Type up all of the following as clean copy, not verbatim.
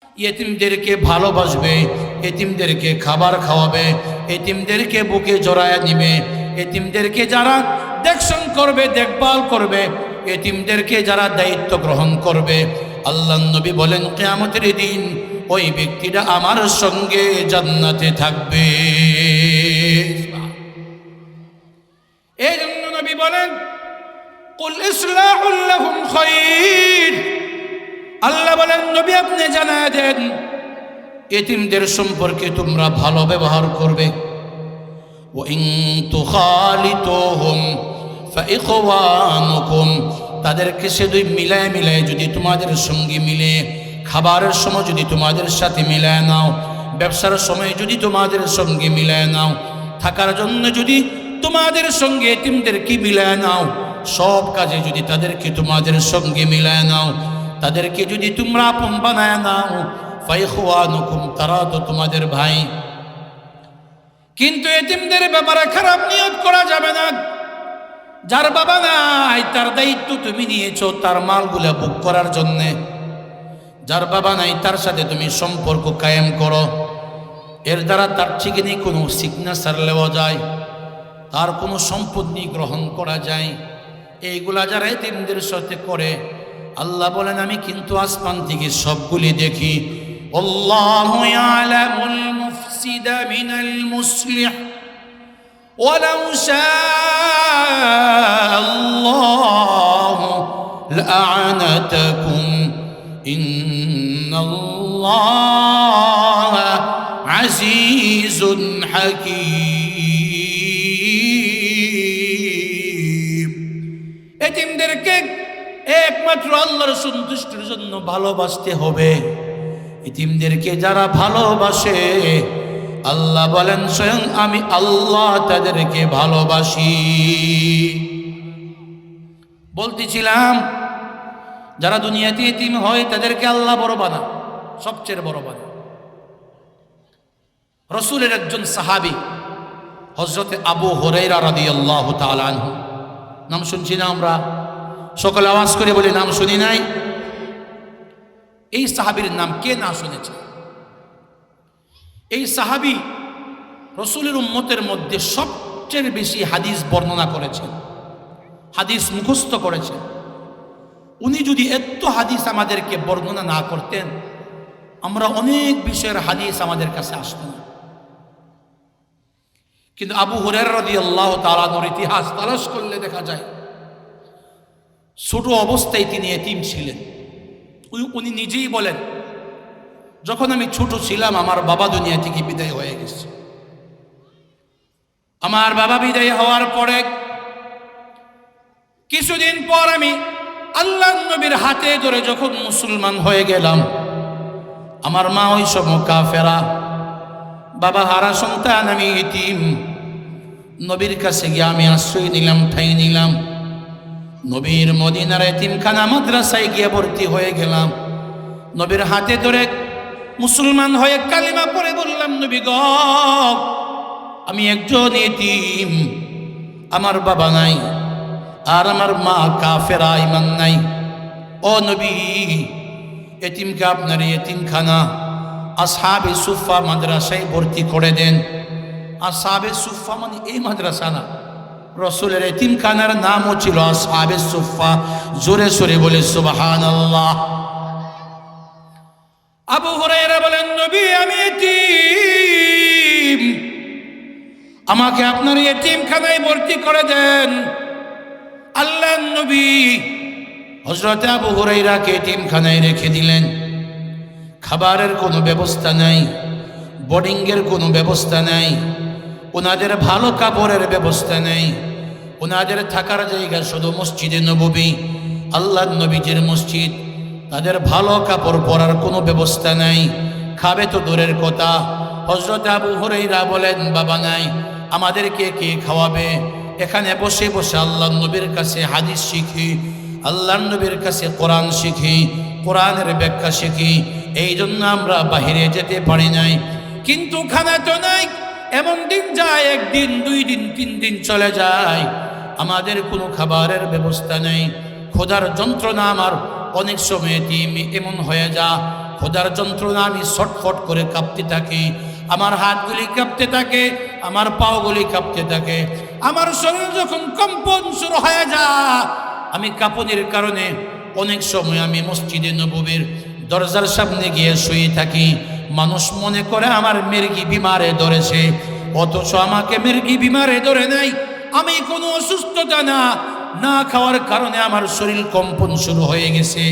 এতিমদেরকে ভালোবাসবে, এতিমদেরকে খাবার খাওয়াবে, এতিমদেরকে বুকে জড়ায় নিবে, এতিমদেরকে যারা দেখশন করবে, দেখভাল করবে, এতিমদেরকে যারা দায়িত্ব গ্রহণ করবে, আল্লাহর নবী বলেন কিয়ামতের দিন ওই ব্যক্তিটা আমার সঙ্গে জান্নাতে থাকবে। এই জন্য নবী বলেন কুল ইসলাহুল লাহুম খায়র। আল্লাহ বলেন নবী আপনি জানায় দেন এতিমদের সম্পর্কে তোমরা ভালো ব্যবহার করবে। ওয়া ইন তুখালিতুহুম ফাইখওয়ানুকুম, তাদেরকে শুধু মিলায় মিলায় যদি তোমাদের সঙ্গে মিলে, খাবারের সময় যদি তোমাদের সাথে মিলায় নাও, ব্যবসার সময় যদি তোমাদের সঙ্গে মিলায় নাও, থাকার জন্য যদি তোমাদের সঙ্গে এতিমদেরকে মিলায় নাও, সব কাজে যদি তাদেরকে তোমাদের সঙ্গে মিলায় নাও, তাদেরকে যদি তোমরা আপন বানায় নাও, ফাইখওয়ানুকুম, তারা তো তোমাদের ভাই। কিন্তু এতিমদের ব্যাপারে খারাপ নিয়ত করা যাবে না। যার বাবা নাই তার দায়িত্ব তুমি নিয়েছো তার মালগুলা বুক করার জন্যে। যার বাবা নাই তার সাথে তুমি সম্পর্ক কায়েম করো, এর দ্বারা তার ঠিকানি কোনো সিগনেচার নেওয়া যায়, তার কোনো সম্পদ নিয়ে গ্রহণ করা যায়। এইগুলা যারা এতিমদের সাথে করে, আল্লাহ বলেন আমি কিন্তু আসমান থেকে সবগুলি দেখি। আল্লাহু ইয়ালামুল মুফসিদা মিনাল মুসলিহ ওয়ালাউ শাআল্লাহু লাআনাতাকুম ইন্নাল্লাহা আজিজুন হাকীম। এতিমদেরকে একমাত্র আল্লাহর সন্তুষ্টির জন্য ভালোবাসতে হবে। এতিমদেরকে যারা ভালোবাসে, আল্লাহ বলেন স্বয়ং আমি আল্লাহ তাদেরকে ভালোবাসি। বলতেছিলাম যারা দুনিয়াতে এতিম হয় তাদেরকে আল্লাহ বড় বানা, সবচেয়ে বড় বানা। রাসূলের একজন সাহাবী হযরত আবু হুরায়রা রাদিয়াল্লাহু তাআলা আনহু, নাম শুনছি না আমরা? সকলে আওয়াজ করে বলি নাম শুনি নাই? এই সাহাবীর নাম কে না শুনেছে? এই সাহাবী রাসূলের উম্মতের মধ্যে সবচেয়ে বেশি হাদিস বর্ণনা করেছেন, হাদিস মুখস্থ করেছেন। উনি যদি এত হাদিস আমাদেরকে বর্ণনা না করতেন, আমরা অনেক বিষয়ের হাদিস আমাদের কাছে আসত না। কিন্তু আবু হুরায়রা রাদিয়াল্লাহু তাআলা আনহুর ইতিহাস তালাশ করলে দেখা যায় ছোট অবস্থায় তিনি এতিম ছিলেন। উনি নিজেই বলেন যখন আমি ছোট ছিলাম আমার বাবা দুনিয়া থেকে বিদায় হয়ে গেছে। আমার বাবা বিদায় হওয়ার পরে কিছুদিন পর আমি আল্লাহর নবীর হাতে ধরে যখন মুসলমান হয়ে গেলাম, আমার মা ওই সময় কাফেরা, বাবা হারা সন্তান, আমি এতিম। নবীর কাছে গিয়ে আমি আশ্রয় নিলাম, ঠাঁই নিলাম। নবীর মদিনার এতিমখানা মাদ্রাসায় গিয়ে ভর্তি হয়ে গেলাম। নবীর হাতে ধরে মুসলমান হয়ে কালিমা পড়ে বললাম, নবী গো আমি একজন এতিম, আমার বাবা নাই আর আমার মা কাফেরা, ঈমান নাই। ও নবী, এতিমকে আপনার এতিমখানা আসহাবে সুফা মাদ্রাসায় ভর্তি করে দেন। আসহাবে সুফা মানে এই মাদ্রাসা না, রাসূলের এতিমখানার নামও ছিল আসহাবে সুফা। জোরে সোরে বলে সুবহানাল্লাহ। আবু হুরায়রা বলেন, নবী আমি এতিম, আমাকে আপনার এতিমখানায় ভর্তি করে দেন। আল্লাহর নবী হযরত আবু হুরায়রাকে এতিমখানায় রেখে দিলেন। খাবারের কোনো ব্যবস্থা নাই, বোর্ডিংয়ের কোনো ব্যবস্থা নাই, ওনাদের ভালো কাপড়ের ব্যবস্থা নেই, ওনাদের থাকার জায়গা শুধু মসজিদে নববী, আল্লাহর নবীজির মসজিদ। তাদের ভালো কাপড় পরার কোনো ব্যবস্থা নাই, খাবে তো দূরের কথা। হযরত আবু হুরায়রা বলেন, বাবা নাই, আমাদেরকে কে খাওয়াবে? এখানে বসে বসে আল্লাহর নবীর কাছে হাদিস শিখি, আল্লাহর নবীর কাছে কোরআন শিখি, কোরআনের ব্যাখ্যা শিখি। এই জন্য আমরা বাহিরে যেতে পারি নাই। কিন্তু খানা তো নাই। এমন দিন যায়, একদিন, 2 দিন, 3 দিন চলে যায়, আমাদের কোনো খাবারের ব্যবস্থা নেই। খোদার যন্ত্রণা আমার অনেক সময় এমন হয়ে যা ক্ষুধার যন্ত্রণা আমি ছটফট করে কাঁপতে থাকি, আমার হাতগুলি কাঁপতে থাকে, আমার পাগুলি কাঁপতে থাকে, আমার শরীর যখন কম্পন শুরু হয়ে যায়, আমি কাঁপুনির কারণে অনেক সময় আমি মসজিদে নববীর দরজার সামনে গিয়ে শুয়ে থাকি। মানুষ মনে করে আমার মির্গি বিমারে ধরেছে, অথচ আমাকে মির্গি বিমারে ধরে নাই। আমি কোনো অসুস্থতা না খাওয়ার কারণে আমার শরীর কম্পন শুরু হয়ে গেছে।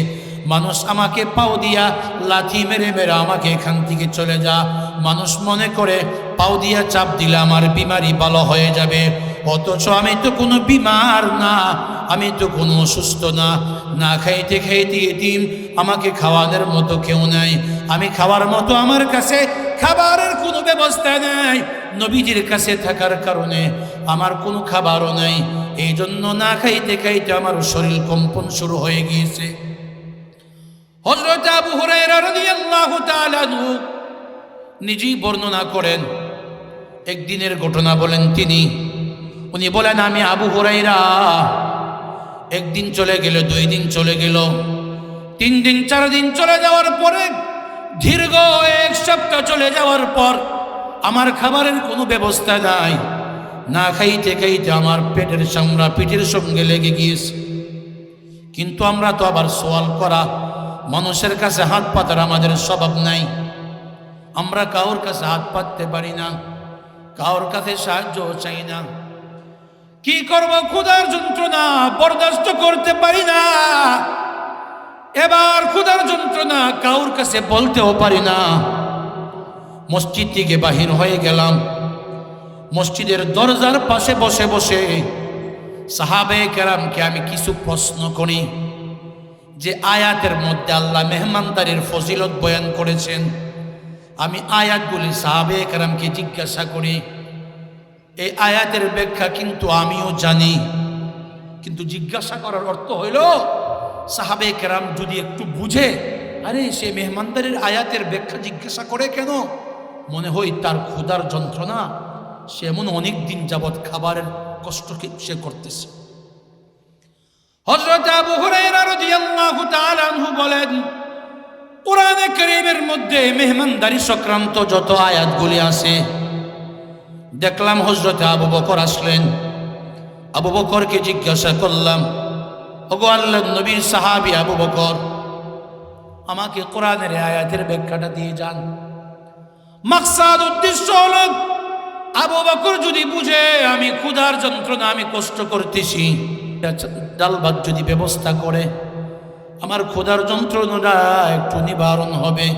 মানুষ আমাকে পাও দিয়া লাথি মেরে মেরে আমাকে এখান থেকে চলে যা। মানুষ মনে করে পাও দিয়া চাপ দিলে আমার বিমারি ভালো হয়ে যাবে, অথচ আমি তো কোনো বিমার না, আমি তো কোনো অসুস্থ না খাইতে খাইতে এতিম, আমাকে খাওয়ানোর মতো কেউ নাই, আমি খাওয়ার মতো আমার কাছে খাবারের কোনো ব্যবস্থা নাই। নবীজির কাছে থাকার কারণে আমার কোনো খাবারও নাই, এই জন্য না খাইতে খাইতে আমার শরীর কম্পন শুরু হয়ে গিয়েছে। হযরত আবু হুরায়রা রাদিয়াল্লাহু তাআলা আনহু নিজেই বর্ণনা করেন, একদিনের ঘটনা বলেন উনি বলেন, আমি আবু হুরায়রা, একদিন চলে গেল, 2 দিন চলে গেল, 3 দিন 4 দিন চলে যাওয়ার পরে, দীর্ঘ 1 সপ্তাহ চলে যাওয়ার পর আমার খাবারের কোনো ব্যবস্থা নাই, না খাইতে খাইতে আমার পেটের চামড়া পিঠের সঙ্গে লেগে গিয়েছে। কিন্তু আমরা তো আবার সওয়াল করা মানুষের কাছে হাত পাতার আমাদের স্বভাব নাই, আমরা কারোর কাছে হাত পাততে পারি না, কারোর কাছে সাহায্য চাই না। কি করব, ক্ষুধার যন্ত্রণা বরদাস্ত করতে পারি না, এবার ক্ষুধার যন্ত্রণা কারোর কাছে বলতেও পারি না। মসজিদ থেকে বাহির হয়ে গেলাম, মসজিদের দরজার পাশে বসে বসে সাহাবায়ে কেরামকে আমি কিছু প্রশ্ন করি, যে আয়াতের মধ্যে আল্লাহ মেহমানদারির ফজিলত বয়ান করেছেন, আমি আয়াতগুলি সাহাবায়ে কেরামকে জিজ্ঞাসা করি। এই আয়াতের ব্যাখ্যা কিন্তু আমিও জানি, কিন্তু জিজ্ঞাসা করার অর্থ হইল সাহাবায়ে কেরাম যদি একটু বুঝে, আরে সে মেহমানদারির আয়াতের ব্যাখ্যা জিজ্ঞাসা করে কেন, মনে হয় তার ক্ষুধার যন্ত্রণা, সে এমন অনেক দিন যাবৎ খাবারের কষ্ট সে করতেছে। হযরত আবু হুরায়রা রাদিয়াল্লাহু তাআলা আনহু বলেন, কোরআনে কারীমের মধ্যে মেহমানদারি সংক্রান্ত যত আয়াতগুলি আছে, দেখলাম হযরত আবু বকর আসলেন। আবু বকরকে জিজ্ঞাসা করলাম, ওগো আল্লাহর নবীর সাহাবী আবু বকর, আমাকে কোরআনের আয়াতের ব্যাখ্যাটা দিয়ে যান। মাকসাদ উদ্দেশ্য হল, আবু বকর যদি বুঝে আমি ক্ষুধার যন্ত্রণা, আমি কষ্ট করতেছি, ডাল ভাত যদি ব্যবস্থা করে আমার ক্ষুধার যন্ত্রণাটা একটু নিবারণ হবে।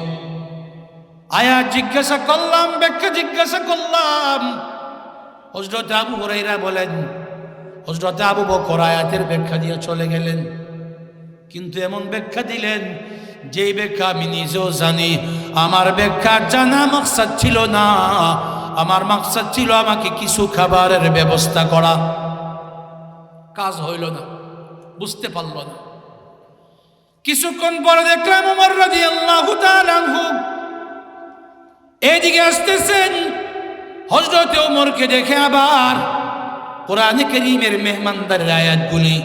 আয়াত জিজ্ঞাসা করলাম, ব্যাখ্যা জিজ্ঞাসা করলাম। হযরত আবু হুরায়রা বলেন, হযরত আবু বকর আয়াতের ব্যাখ্যা দিয়ে চলে গেলেন, কিন্তু এমন ব্যাখ্যা দিলেন যেই ব্যাখ্যা আমি নিজেও জানি আমার ব্যাখ্যা জানা মাকসাদ ছিল না। আমার মাকসাদ ছিল আমাকে কিছু খাবারের ব্যবস্থা করা, কাজ হইল না, বুঝতে পারল না। কিছুক্ষণ পরে দেখলাম ওমর রাদিয়াল্লাহু তাআলা আনহু এদিকে আসতেছেন। হযরত ওমরকে দেখে আবার কোরআনে কারীমের মেহমানদারের আয়াতগুলি,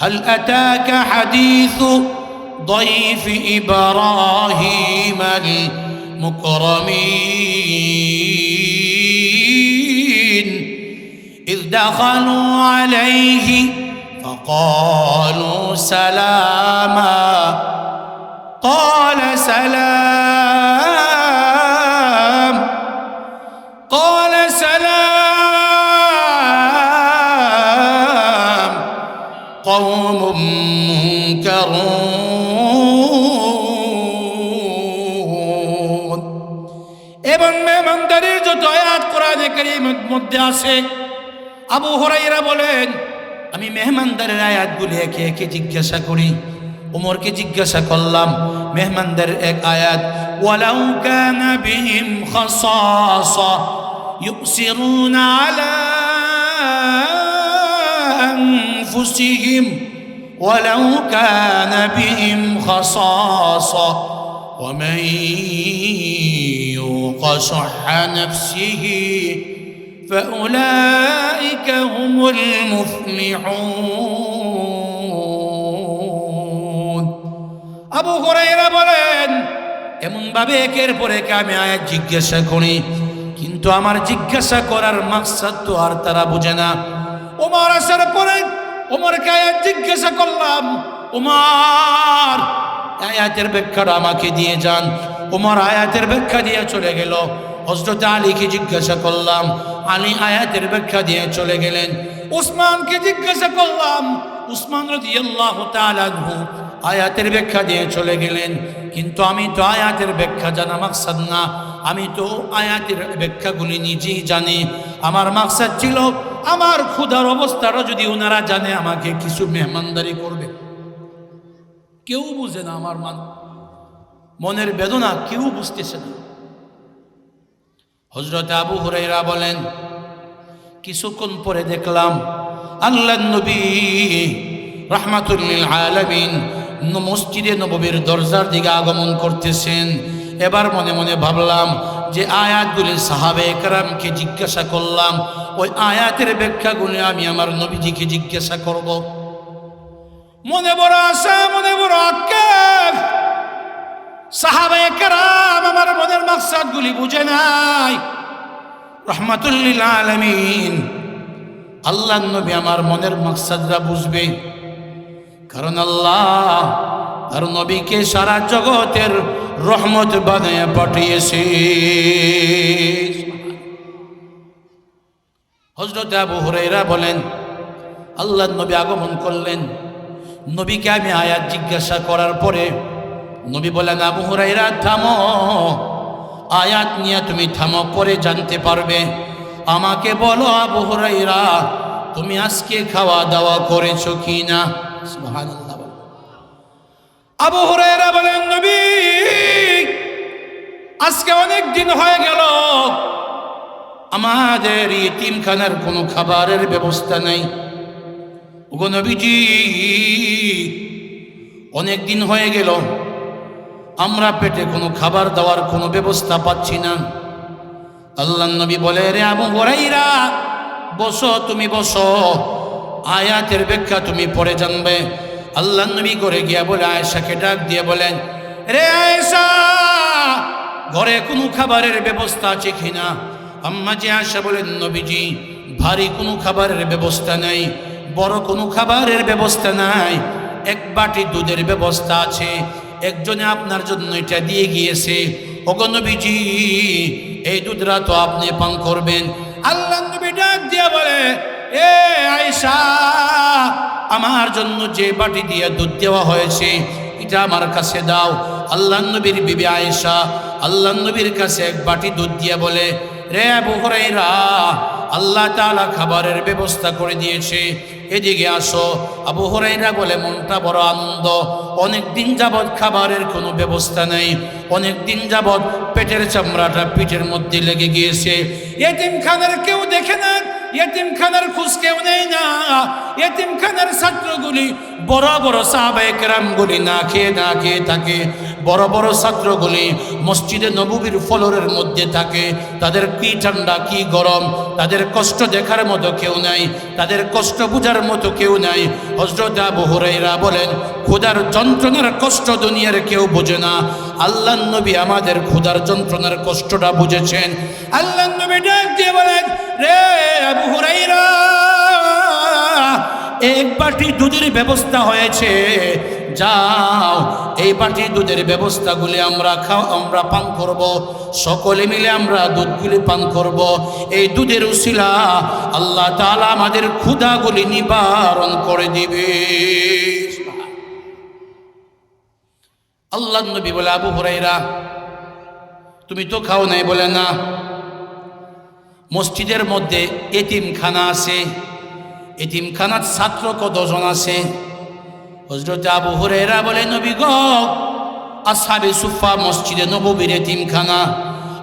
হাল আতাকা হাদিসু ضيف إبراهيم المكرمين إذ دخلوا عليه فقالوا سلاما قال سلام قوم منكرون। এবং মেহমানদারির যত আয়াত কোরআনে কারীমের মধ্যে আছে, আবু হুরায়রা বলেন আমি মেহমানদারের আয়াতগুলি একে একে জিজ্ঞাসা করি। উমরকে জিজ্ঞাসা করলাম মেহমানদারের এক আয়াত, ওয়ালাউ কানা বিহিম খাসাসা ইউসিরুনা আলা আনফুসিহিম ওয়ালাউ কানা বিহিম খাসাসা ওয়া মান ইউকা শুহা নাফসিহি فأولئك هم المفلحون। আবু হুরায়রা বলেন এমনভাবে একের পর এক আমি আয়াত জিজ্ঞাসা করি, কিন্তু আমার জিজ্ঞাসা করার মাকসাদ তো আর তারা বুঝে না। ওমর আসার পরে ওমরকে আয়াত জিজ্ঞাসা করলাম, ওমর আয়াতের ব্যাখ্যাটা আমাকে দিয়ে যান। ওমর আয়াতের ব্যাখ্যা দিয়ে চলে গেল। হযরত আলীকে জিজ্ঞাসা করলাম, আলী আয়াতের ব্যাখ্যা দিয়ে চলে গেলেন। উসমানকে জিজ্ঞাসা করলাম, উসমান রাদিয়াল্লাহু তাআলা আনহু আয়াতের ব্যাখ্যা দিয়ে চলে গেলেন। কিন্তু আমি তো আয়াতের ব্যাখ্যা জানা মাকসাদ না, আমি তো আয়াতের ব্যাখ্যাগুলি নিজেই জানি। আমার মাকসাদ ছিল আমার ক্ষুধার অবস্থাটা যদি ওনারা জানে আমাকে কিছু মেহমানদারি করবে। কেউ বুঝে না আমার মনের বেদনা, কেউ বুঝতেছে না। হযরত আবু হুরায়রা বলেন, কিছুক্ষণ পরে দেখলাম আল্লাহর নবী রাহমাতুল লিল আলামিন মসজিদে নববীর দরজার দিকে আগমন করতেছেন। এবার মনে মনে ভাবলাম যে আয়াতগুলি সাহাবে কেরামকে জিজ্ঞাসা করলাম, ওই আয়াতের ব্যাখ্যাগুলি আমি আমার নবীজিকে জিজ্ঞাসা করব। মনে বড় আশা, মনে বড় আক্ষেপ। সাহাবে কেরাম আমার মনের মাকসাদগুলি বুঝে নাই। রাহমাতুল লিল আলামিন আল্লাহর নবী আমার মনের মাকসাদরা বুঝবে, কারণ আল্লাহ তার নবীকে সারা জগতের রহমত বানায়া পাঠিয়েছে। হযরত আবু হুরায়রা বলেন, আল্লাহর নবী আগমন করলেন। নবীকে আমি আয়াত জিজ্ঞাসা করার পরে নবী বলেন, আবু হুরায়রা থামো, আয়াত নিয়ে তুমি থামো, পরে জানতে পারবে। আমাকে বলো আবু হুরায়রা, তুমি আজকে খাওয়া দাওয়া করেছো কি না? সুবহানাল্লাহ। আবু হুরায়রা বলেন, নবী আজকে অনেক দিন হয়ে গেল, আমাদের ইতিমখানার কোনো খাবারের ব্যবস্থা নেই। ওগো নবীজি, অনেক দিন হয়ে গেল, আমরা পেটে কোনো খাবার দেওয়ার কোনো ব্যবস্থা পাচ্ছি না। আল্লাহর নবী বলে, রে আবু হুরায়রা বসো, তুমি বসো, আয়াতের ব্যাখ্যা তুমি পরে জানবে। আল্লাহর নবী করে গিয়া বলে আয়েশাকে ডাক দিয়ে বলেন, রে আয়েশা, ঘরে কোনো খাবারের ব্যবস্থা আছে কিনা? আম্মা জি আয়েশা বলেন, নবীজি ভারী কোনো খাবারের ব্যবস্থা নাই, বড় কোনো খাবারের ব্যবস্থা নাই, এক বাটি দুধের ব্যবস্থা আছে, একজনে আপনার জন্য এটা দিয়ে গিয়েছে। ওগো নবীজি, এই দুধরা তো আপনি পান করবেন। আল্লাহর নবী ডাক দিয়ে বলে, এ আয়েশা, আমার জন্য যে বাটি দিয়ে দুধ দেওয়া হয়েছে এটা আমার কাছে দাও। আল্লাহর নবীর বিবি আয়েশা আল্লাহর নবীর কাছে এক বাটি দুধ দিয়ে বলে, রে আবু হুরায়রা, আল্লাহ তাআলা খাবারের ব্যবস্থা করে দিয়েছে, এদিকে আসো। আবু হুরায়রা বলে, মনটা বড় আনন্দ, অনেক দিন যাবৎ খাবারের কোনো ব্যবস্থা নেই, অনেক দিন যাবৎ পেটের চামড়াটা পিঠের মধ্যে লেগে গিয়েছে, এতিমখানার কেউ দেখে না, এতিমখানার খোঁজ কেউ নেই না, এতিমখানার ছাত্রগুলি বড় বড় সাহাবায়ে কেরামগুলি না খেয়ে থাকে, বড় বড় ছাত্রগুলি মসজিদে নববীর ফ্লোরের মধ্যে থাকে, তাদের কি ঠান্ডা কি গরম, তাদের কষ্ট দেখার মতো কেউ নাই, তাদের কষ্ট বুঝার মতো কেউ নাই। হযরত আবু হুরায়রা বলেন, ক্ষুধার যন্ত্রণার কষ্ট দুনিয়ার কেউ বোঝে না, আল্লাহর নবী আমাদের ক্ষুধার যন্ত্রণার কষ্টটা বুঝেছেন। আল্লাহর নবী ডাক দিয়ে বলেন, রে আবু হুরায়রা, এক বাটি দুধের ব্যবস্থা হয়েছে, যাও এই বাটি দুধের ব্যবস্থাগুলি আমরা পান করব, সকলে মিলে আমরা দুধগুলি পান করব। এই দুধের উসিলা আল্লাহ তাআলা আমাদের ক্ষুধাগুলি নিবারণ করে দিবে। আল্লাহর নবী বলে, আবু হুরায়রা, তুমি তো খাও নাই? বলে, না। মসজিদের মধ্যে এতিমখানা আছে, এতিমখানার ছাত্র কতজন আছে? হযরত আবু হুরায়রা বলে, নবী গো, আসহাবে সুফা মসজিদে নববীর এতিমখানা,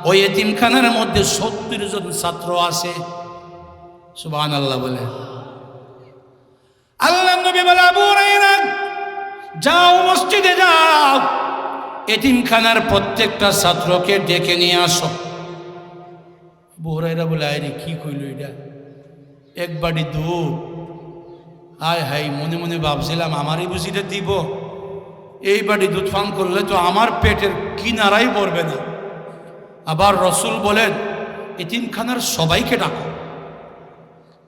ওই এতিমখানার মধ্যে 70 জন ছাত্র আছে। সুবহানাল্লাহ বলে। আল্লাহর নবী বলে, আবু হুরায়রা, যাও মসজিদে যাও, এতিমখানার প্রত্যেকটা ছাত্রকে ডেকে নিয়ে আসো। আবু হুরায়রা বলে, আরে কি কইল এটা, এক বাটি দুধ, হায় হায়, মনে মনে ভাবছিলাম আমারই বুঝিটা দিব, এই বাটি দুধ পান করলে তো আমার পেটের কিনারাই পড়বে না। আবার রসুল বলেন এতিমখানার সবাইকে ডাকো।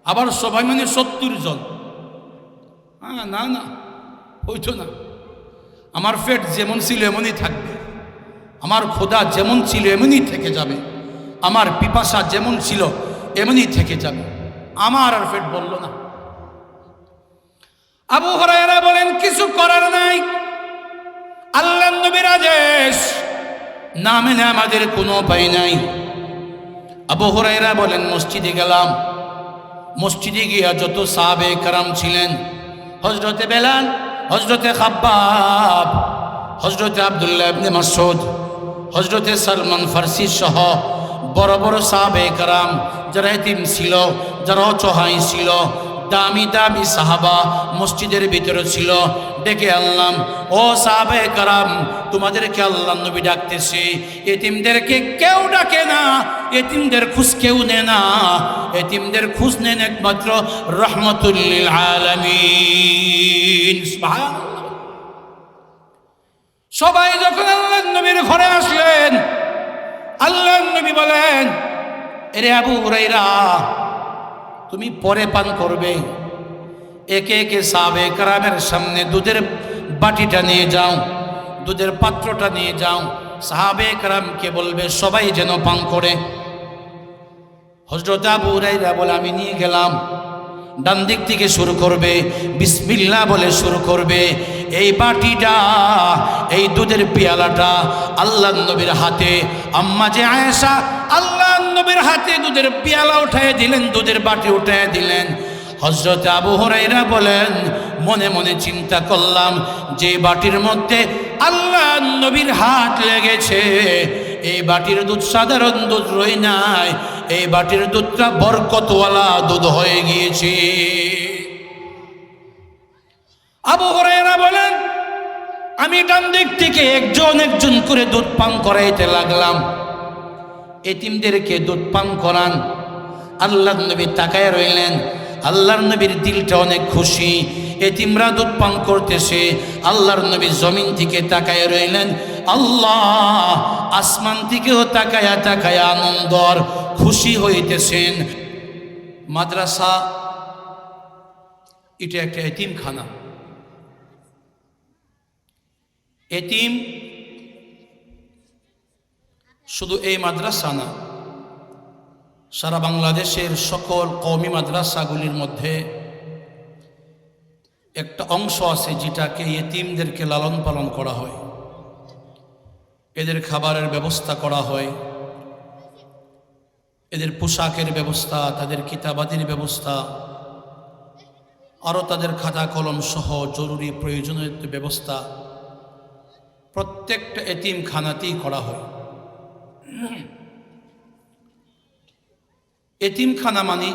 আবার সবাই মানে 70 জন। না না, হইতো না। আমার পেট যেমন ছিল এমনই থাকবে, আমার খোদা যেমন ছিল এমনই থেকে যাবে, আমার পিপাসা যেমন ছিল এমনই থেকে যাবে। আমার আর পেট বলল না। আবু হুরায়রা বলেন কিছু করার নাই, আল্লাহর নবীর আদেশ না মেনে আমাদের কোনো উপায় নাই। আবু হুরায়রা বলেন মসজিদে গেলাম। মসজিদে গিয়া যত সাহাবে কেরাম ছিলেন, হযরতে বেলাল, হযরতে খাব্বাব, হযরতে আব্দুল্লাহ ইবনে মাসউদ, হযরতে সালমান ফারসি সহ বড় বড় সাহাবে কেরাম যারা এতিম ছিল, যারা অসহায় ছিল, দামি দামি সাহাবা মসজিদের ভিতরে ছিল। ডেকে আনলাম, ও সাহাবে কেরাম, তোমাদেরকে আল্লাহর নবী ডাকতেছে। এতিমদেরকে কেউ ডাকে না, এতিমদের খোঁজ কেউ নেয় না। এতিমদের খোঁজ নেন একমাত্র রাহমাতুল লিল আলামিন। সুবহানাল্লাহ। সবাই যখন আল্লাহর নবীর ঘরে আসলেন, আল্লাহর নবী বলেন, এরে আবু হুরায়রা, তুমি পরে পান করবে। একে একে সাহাবে কেরামের সামনে দুধের বাটিটা নিয়ে যাও, দুধের পাত্রটা নিয়ে যাও, সাহাবে কেরামকে বলবে সবাই যেন পান করে। হযরত আবু হুরায়রা বলে আমি নিয়ে গেলাম। ডান দিক থেকে শুরু করবে, বিসমিল্লাহ বলে শুরু করবে। এই বাটিটা, এই দুধের পেয়ালাটা আল্লাহর নবীর হাতে, আম্মা যে আয়েশা আল্লাহর নবীর হাতে দুধের পেয়ালা উঠায় দিলেন, দুধের বাটি উঠায় দিলেন। হযরত আবু হুরায়রা বলেন মনে মনে চিন্তা করলাম, যে বাটির মধ্যে আল্লাহর নবীর হাত লেগেছে, এই বাটির দুধ সাধারণ দুধ রই নাই, এই বাটির দুধটা বরকতওয়ালা দুধ হয়ে গিয়েছে। আবু হুরায়রা বলেন আমি ডান দিক থেকে একজন একজন করে দুধ পান করাইতে লাগলাম। এতিমদেরকে দুধ পান করান। আল্লাহর নবী তাকায় রইলেন। আল্লাহর নবীর দিলটা অনেক খুশি। এতিমরা দুধ পান করতেছে, আল্লাহর নবী জমিন থেকে তাকায় রইলেন। আল্লাহ আসমান থেকেও তাকায়া তাকায়া আনন্দর খুশি হইতেছেন। মাদ্রাসা এটা একটা এতিমখানা। এতিম শুধু এই মাদ্রাসা না, সারা বাংলাদেশের সকল কওমি মাদ্রাসাগুলির মধ্যে একটা অংশ আছে যেটাকে এতিমদেরকে লালন পালন করা হয়, এদের খাবারের ব্যবস্থা করা হয়, এদের পোশাকের ব্যবস্থা, তাদের কিতাবাদির ব্যবস্থা, আরও তাদের খাতা কলম সহ জরুরি প্রয়োজনীয় ব্যবস্থা প্রত্যেকটা এতিমখানাতেই করা হয়। এতিমখানা মানে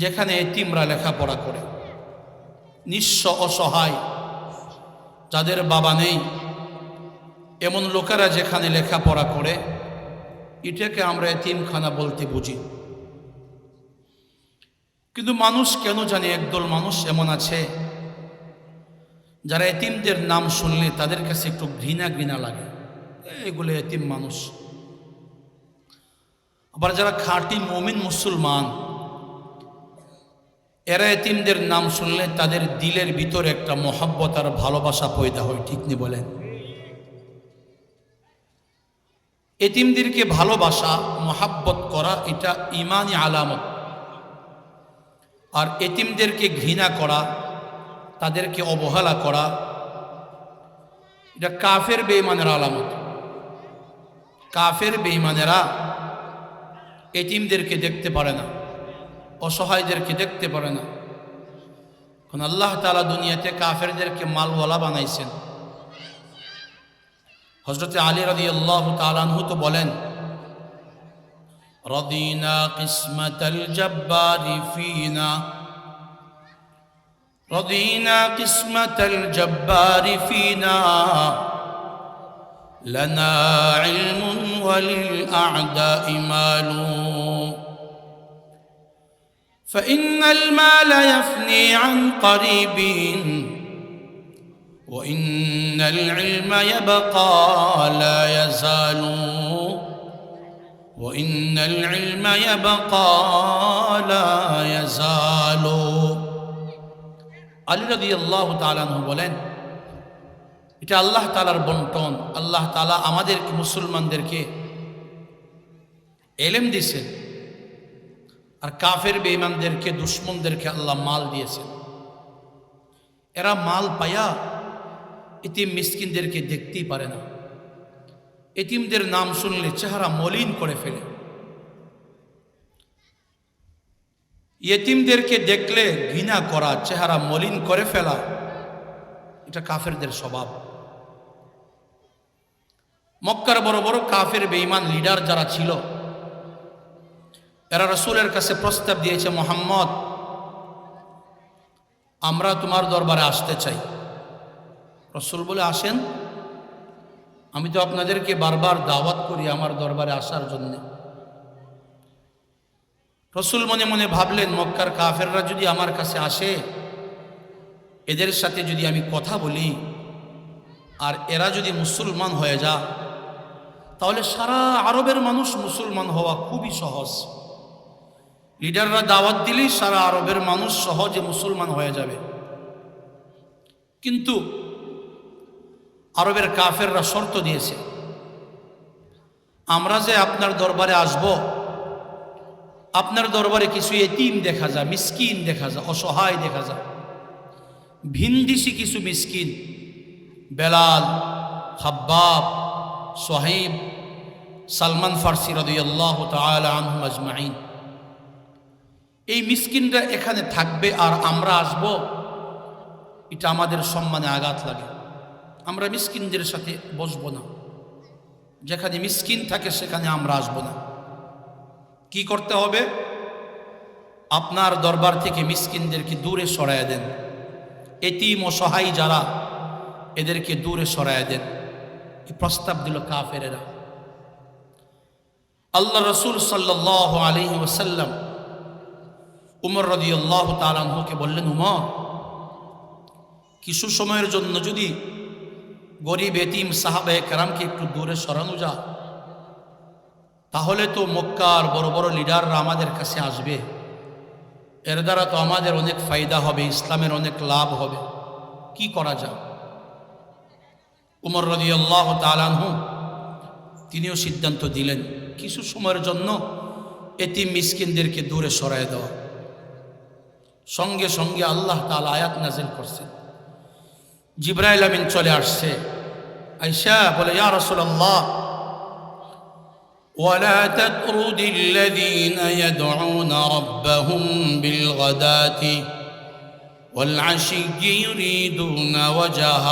যেখানে এতিমরা লেখাপড়া করে, নিঃস্ব অসহায় যাদের বাবা নেই এমন লোকেরা যেখানে লেখাপড়া করে, এটাকে আমরা এতিমখানা বলতে বুঝি। কিন্তু মানুষ কেন জানি একদল মানুষ এমন আছে যারা এতিমদের নাম শুনলে তাদের কাছে একটু ঘৃণা ঘৃণা লাগে, এগুলো এতিম মানুষ। আবার যারা খাঁটি মুমিন মুসলমান, এরা এতিমদের নাম শুনলে তাদের দিলের ভিতরে একটা মহব্বত আর ভালোবাসা পয়দা হয়। ঠিক নি বলেন? এতিমদেরকে ভালোবাসা, মহাব্বত করা এটা ইমানি আলামত। আর এতিমদেরকে ঘৃণা করা, তাদেরকে অবহেলা করা, এটা কাফের বেঈমানের আলামত। কাফের বেঈমানেরা এতিমদেরকে দেখতে পারে না, অসহায়দেরকে দেখতে পারে না। কারণ আল্লাহ তাআলা দুনিয়াতে কাফেরদেরকে মালওয়ালা বানাইছেন। হযরত আলী রাদিয়াল্লাহু তাআলা আনহু তো বলেন, রাদিনা কিসমাতাল জাব্বারি ফিনা, রাদিনা কিসমাতাল জাব্বারি ফিনা, লানা ইলমুন ওয়ালিল আ'দাই মালু, فإن المال يفني عن قريب وإن العلم يبقى لا يزال وإن العلم يبقى لا يزال আলী রাদিয়াল্লাহু তাআলা আনহু বলেন, এটা আল্লাহ তাআলার বন্টন। আল্লাহ তাআলা আমাদেরকে মুসলমানদেরকে ইলম দিয়েছেন, আর কাফের বেঈমানদেরকে দুশমনদেরকে আল্লাহ মাল দিয়েছেন। এরা মাল পায়া এতিম মিসকিনদেরকে দেখতেই পারে না। এতিমদের নাম শুনলে চেহারা মলিন করে ফেলে। ইয়েতিমদেরকে দেখলে ঘৃণা করা, চেহারা মলিন করে ফেলা, এটা কাফেরদের স্বভাব। মক্কার বড় বড় কাফের বেঈমান লিডার যারা ছিল, এরা রাসূলের কাছে প্রস্তাব দিয়েছে, মুহাম্মদ, আমরা তোমার দরবারে আসতে চাই। রাসূল বলে, আসেন, আমি তো আপনাদেরকে বারবার দাওয়াত করি আমার দরবারে আসার জন্য। রাসূল মনে মনে ভাবলেন, মক্কার কাফেররা যদি আমার কাছে আসে, এদের সাথে যদি আমি কথা বলি আর এরা যদি মুসলমান হয়ে যায়, তাহলে সারা আরবের মানুষ মুসলমান হওয়া খুবই সহজ। লিডাররা দাওয়াত দিলেই সারা আরবের মানুষ সহজে মুসলমান হয়ে যাবে। কিন্তু আরবের কাফেররা শর্ত দিয়েছে, আমরা যে আপনার দরবারে আসব, আপনার দরবারে কিছু এতিম দেখা যায়, মিসকিন দেখা যায়, অসহায় দেখা যায়, ভিনদেশি কিছু মিসকিন, বেলাল, খাব্বাব, সোহাইব, সালমান ফারসি রাদিয়াল্লাহু তাআলা আনহুম আজমাইন, এই মিসকিনরা এখানে থাকবে আর আমরা আসব, এটা আমাদের সম্মানে আঘাত লাগে। আমরা মিসকিনদের সাথে বসবো না, যেখানে মিসকিন থাকে সেখানে আমরা আসবো না। কি করতে হবে? আপনার দরবার থেকে মিসকিনদেরকে দূরে সরায় দেন, এতিম অসহায় যারা, এদেরকে দূরে সরায় দেন। এই প্রস্তাব দিল কাফেরেরা। আল্লাহ রাসূল সাল্লাল্লাহু আলাইহি ওয়াসাল্লাম উমর রাদিয়াল্লাহু তাআলা আনহুকে বললেন, উমর, কিছু সময়ের জন্য যদি গরিব এতিম সাহাবায়ে কেরামকে একটু দূরে সরানো যায়, তাহলে তো মক্কার বড় বড় লিডাররা আমাদের কাছে আসবে, এর দ্বারা তো আমাদের অনেক ফায়দা হবে, ইসলামের অনেক লাভ হবে। কি করা যায়? উমর রাদিয়াল্লাহু তাআলা আনহু তিনিও সিদ্ধান্ত দিলেন, কিছু সময়ের জন্য এতিম মিসকিনদেরকে দূরে সরায় দেওয়া। সঙ্গে সঙ্গে আল্লাহ তাআলা আয়াত নাযিল করছেন। জিবরাইল আমিন চলে আসছে, আয়েশা বলে, ইয়া রাসূলুল্লাহ, ولا تطرد الذين يدعون ربهم بالغداة والعشي يريدون وجهه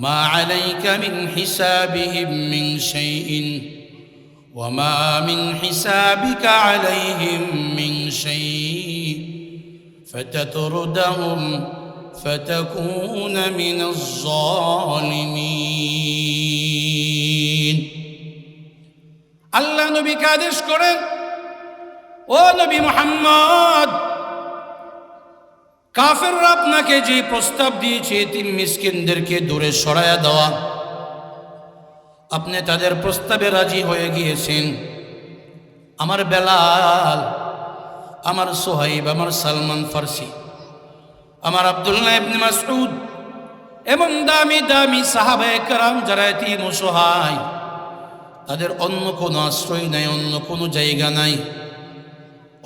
ما عليك من حسابهم من شيء وما من حسابك عليهم من شيء فتطردهم فتكون من الظالمين। আল্লাহ নবীকে আদেশ করেন, ও নবী মুহাম্মদ, কাফেররা আপনাকে যে প্রস্তাব দিয়েছে এতিম মিসকিনদেরকে দূরে সরায়া দেওয়া, আপনি তাদের প্রস্তাবে রাজি হয়ে গিয়েছেন। আমার বেলাল, আমার সোহাইব, আমার সালমান ফারসি, আমার আব্দুল্লাহ ইবনে মাসউদ এবং দামি দামি সাহাবায়ে কেরাম যারা এতিম অসহায়, তাদের অন্য কোনো আশ্রয় নাই, অন্য কোনো জায়গা নাই।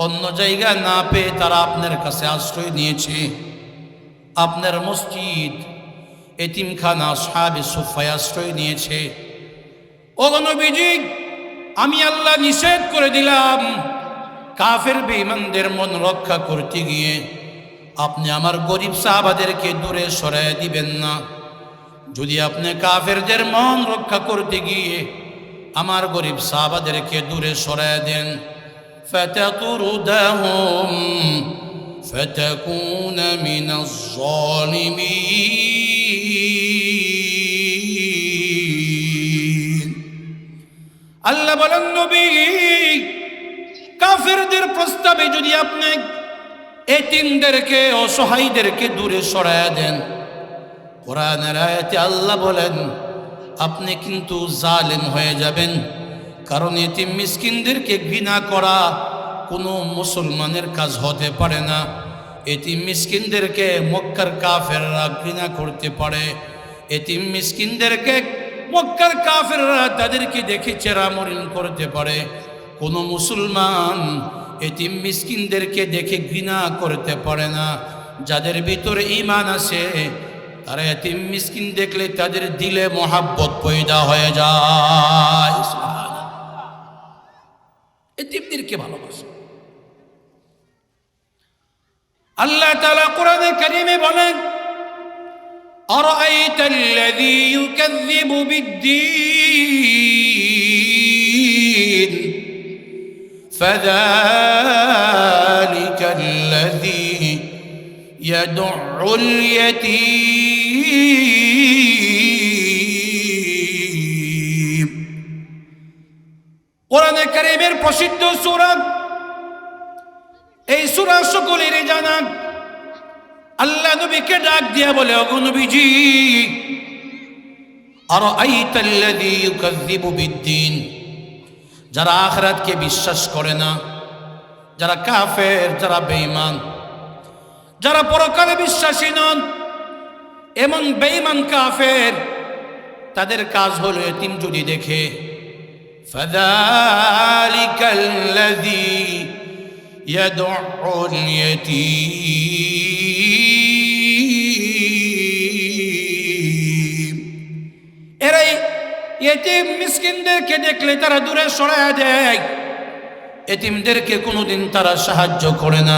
অন্য জায়গা না পেয়ে তারা আপনার কাছে আশ্রয় নিয়েছে। আপনার মসজিদ, এতিমখানা, আসহাবে সুফায় আশ্রয় নিয়েছে। ও নবীজি, আমি আল্লাহ নিষেধ করে দিলাম, কাফের বেঈমানদের মন রক্ষা করতে গিয়ে আপনি আমার গরিব সাহাবাদেরকে দূরে সরায় দিবেন না। যদি আপনি কাফেরদের মন রক্ষা করতে গিয়ে আমার গরিব সাহাবাদেরকে দূরে সরায় দেন, ফাতাতুরুদাহুম ফাতাকুনা মিনাজ জালিমিন। আল্লাহ বলেন, নবী, কাফেরদের প্রস্তাবে যদি আপনি এতিমদেরকে, অসহায়দেরকে দূরে সরায় দেন, কোরআনের আয়াতে আল্লাহ বলেন আপনি কিন্তু জালেম হয়ে যাবেন, কারণ এতিম মিসকিনদেরকে ঘৃণা করা কোনো মুসলমানের কাজ হতে পারে না। এতিম মিসকিনদেরকে মক্কার কাফেররা ঘৃণা করতে পারে, এতিম মিসকিনদেরকে মক্কার কাফেররা তাদেরকে দেখে চেরামরিন করতে পারে। কোনো মুসলমান এতিম মিসকিনদেরকে দেখে ঘৃণা করতে পারে না। যাদের ভিতরে ঈমান আছে তারা এতিম মিসকিন দেখলে তাদের দিলে মোহাব্বত পয়দা হয়ে যায়। এতিমদেরকে ভালোবাসে। আল্লাহ তাআলা কোরআনে কারীমে বলেন আরাআইতাল্লাযী ইউকাযযিবু বিদ্দীন ফাযালিকাল্লাযী ইয়াদউল ইয়াতীম। কোরআনে কারীমের প্রসিদ্ধ সূরা, এই সূরা সকলের জানা। আল্লাহ নবীকে ডাক দিয়া বলে ওগো নবীজি আরাআইতাল্লাযী ইউকাযযিবু বিদ্দীন, যারা আখিরাতকে বিশ্বাস করে না, যারা কাফের, যারা বেঈমান, যারা পরকালে বিশ্বাসী নন, এমন বেঈমান কাফের তাদের কাজ হলো এতিম যদি দেখে ফাযালিকাল্লাযী ইয়াদউল ইয়াতীম, এরাই এতিম মিসকিনদেরকে দেখলে তারা দূরে সরায় দেয়। এতিমদেরকে কোনোদিন তারা সাহায্য করে না,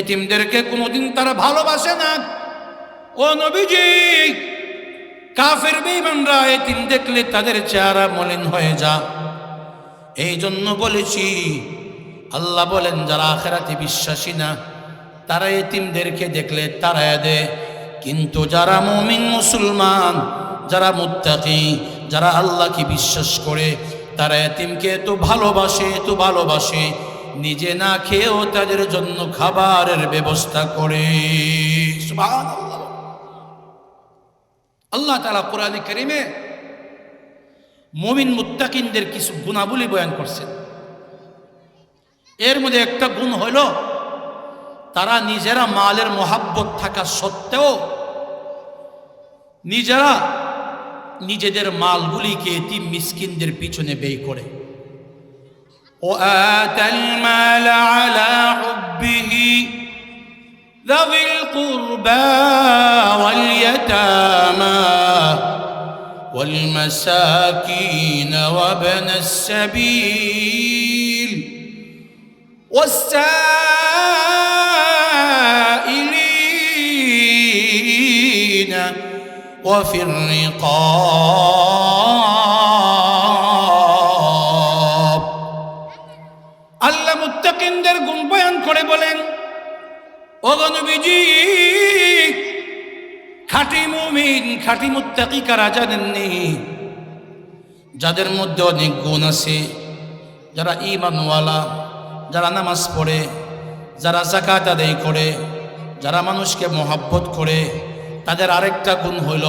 এতিমদেরকে কোনোদিন তারা ভালোবাসে না। ও নবীজি, কাফের বেঈমানরা এতিম দেখলে তাদের চেহারা মলিন হয়ে যা। এই জন্য বলেছি, আল্লাহ বলেন যারা আখিরাতে বিশ্বাসী না তারা এতিমদেরকে দেখলে তাড়ায়া দেয়, কিন্তু যারা মুমিন মুসলমান, যারা মুত্তাকি, যারা আল্লাহকে বিশ্বাস করে, তারা এতিমকে এত ভালোবাসে, এত ভালোবাসে, নিজে না খেয়েও তাদের জন্য খাবারের ব্যবস্থা করে। সুবহানাল্লাহ। আল্লাহ তাআলা কোরআনে কারীমে মুমিন মুত্তাকিনদের কিছু গুণাবলী বয়ান করছেন। এর মধ্যে একটা গুণ হইল তারা নিজেরা মালের মোহাব্বত থাকা সত্ত্বেও নিজেরা নিজেদের মালগুলিকে এতিম মিসকিনদের পিছনে ব্যয় করে। وآتى المال على حبه ذوي القربى واليتامى والمساكين وابن السبيل والسائلين وفي الرقاب। আল্লাহ মুত্তাকিনদের গুণ বয়ান করে বলেন ওগো নবীজি, খাঁটি মুমিন, খাঁটি মুত্তাকি কারা জানেননি? যাদের মধ্যে অনেক গুণ আছে, যারা ঈমানওয়ালা, যারা নামাজ পড়ে, যারা যাকাত আদায় করে, যারা মানুষকে মহব্বত করে, তাদের আরেকটা গুণ হইল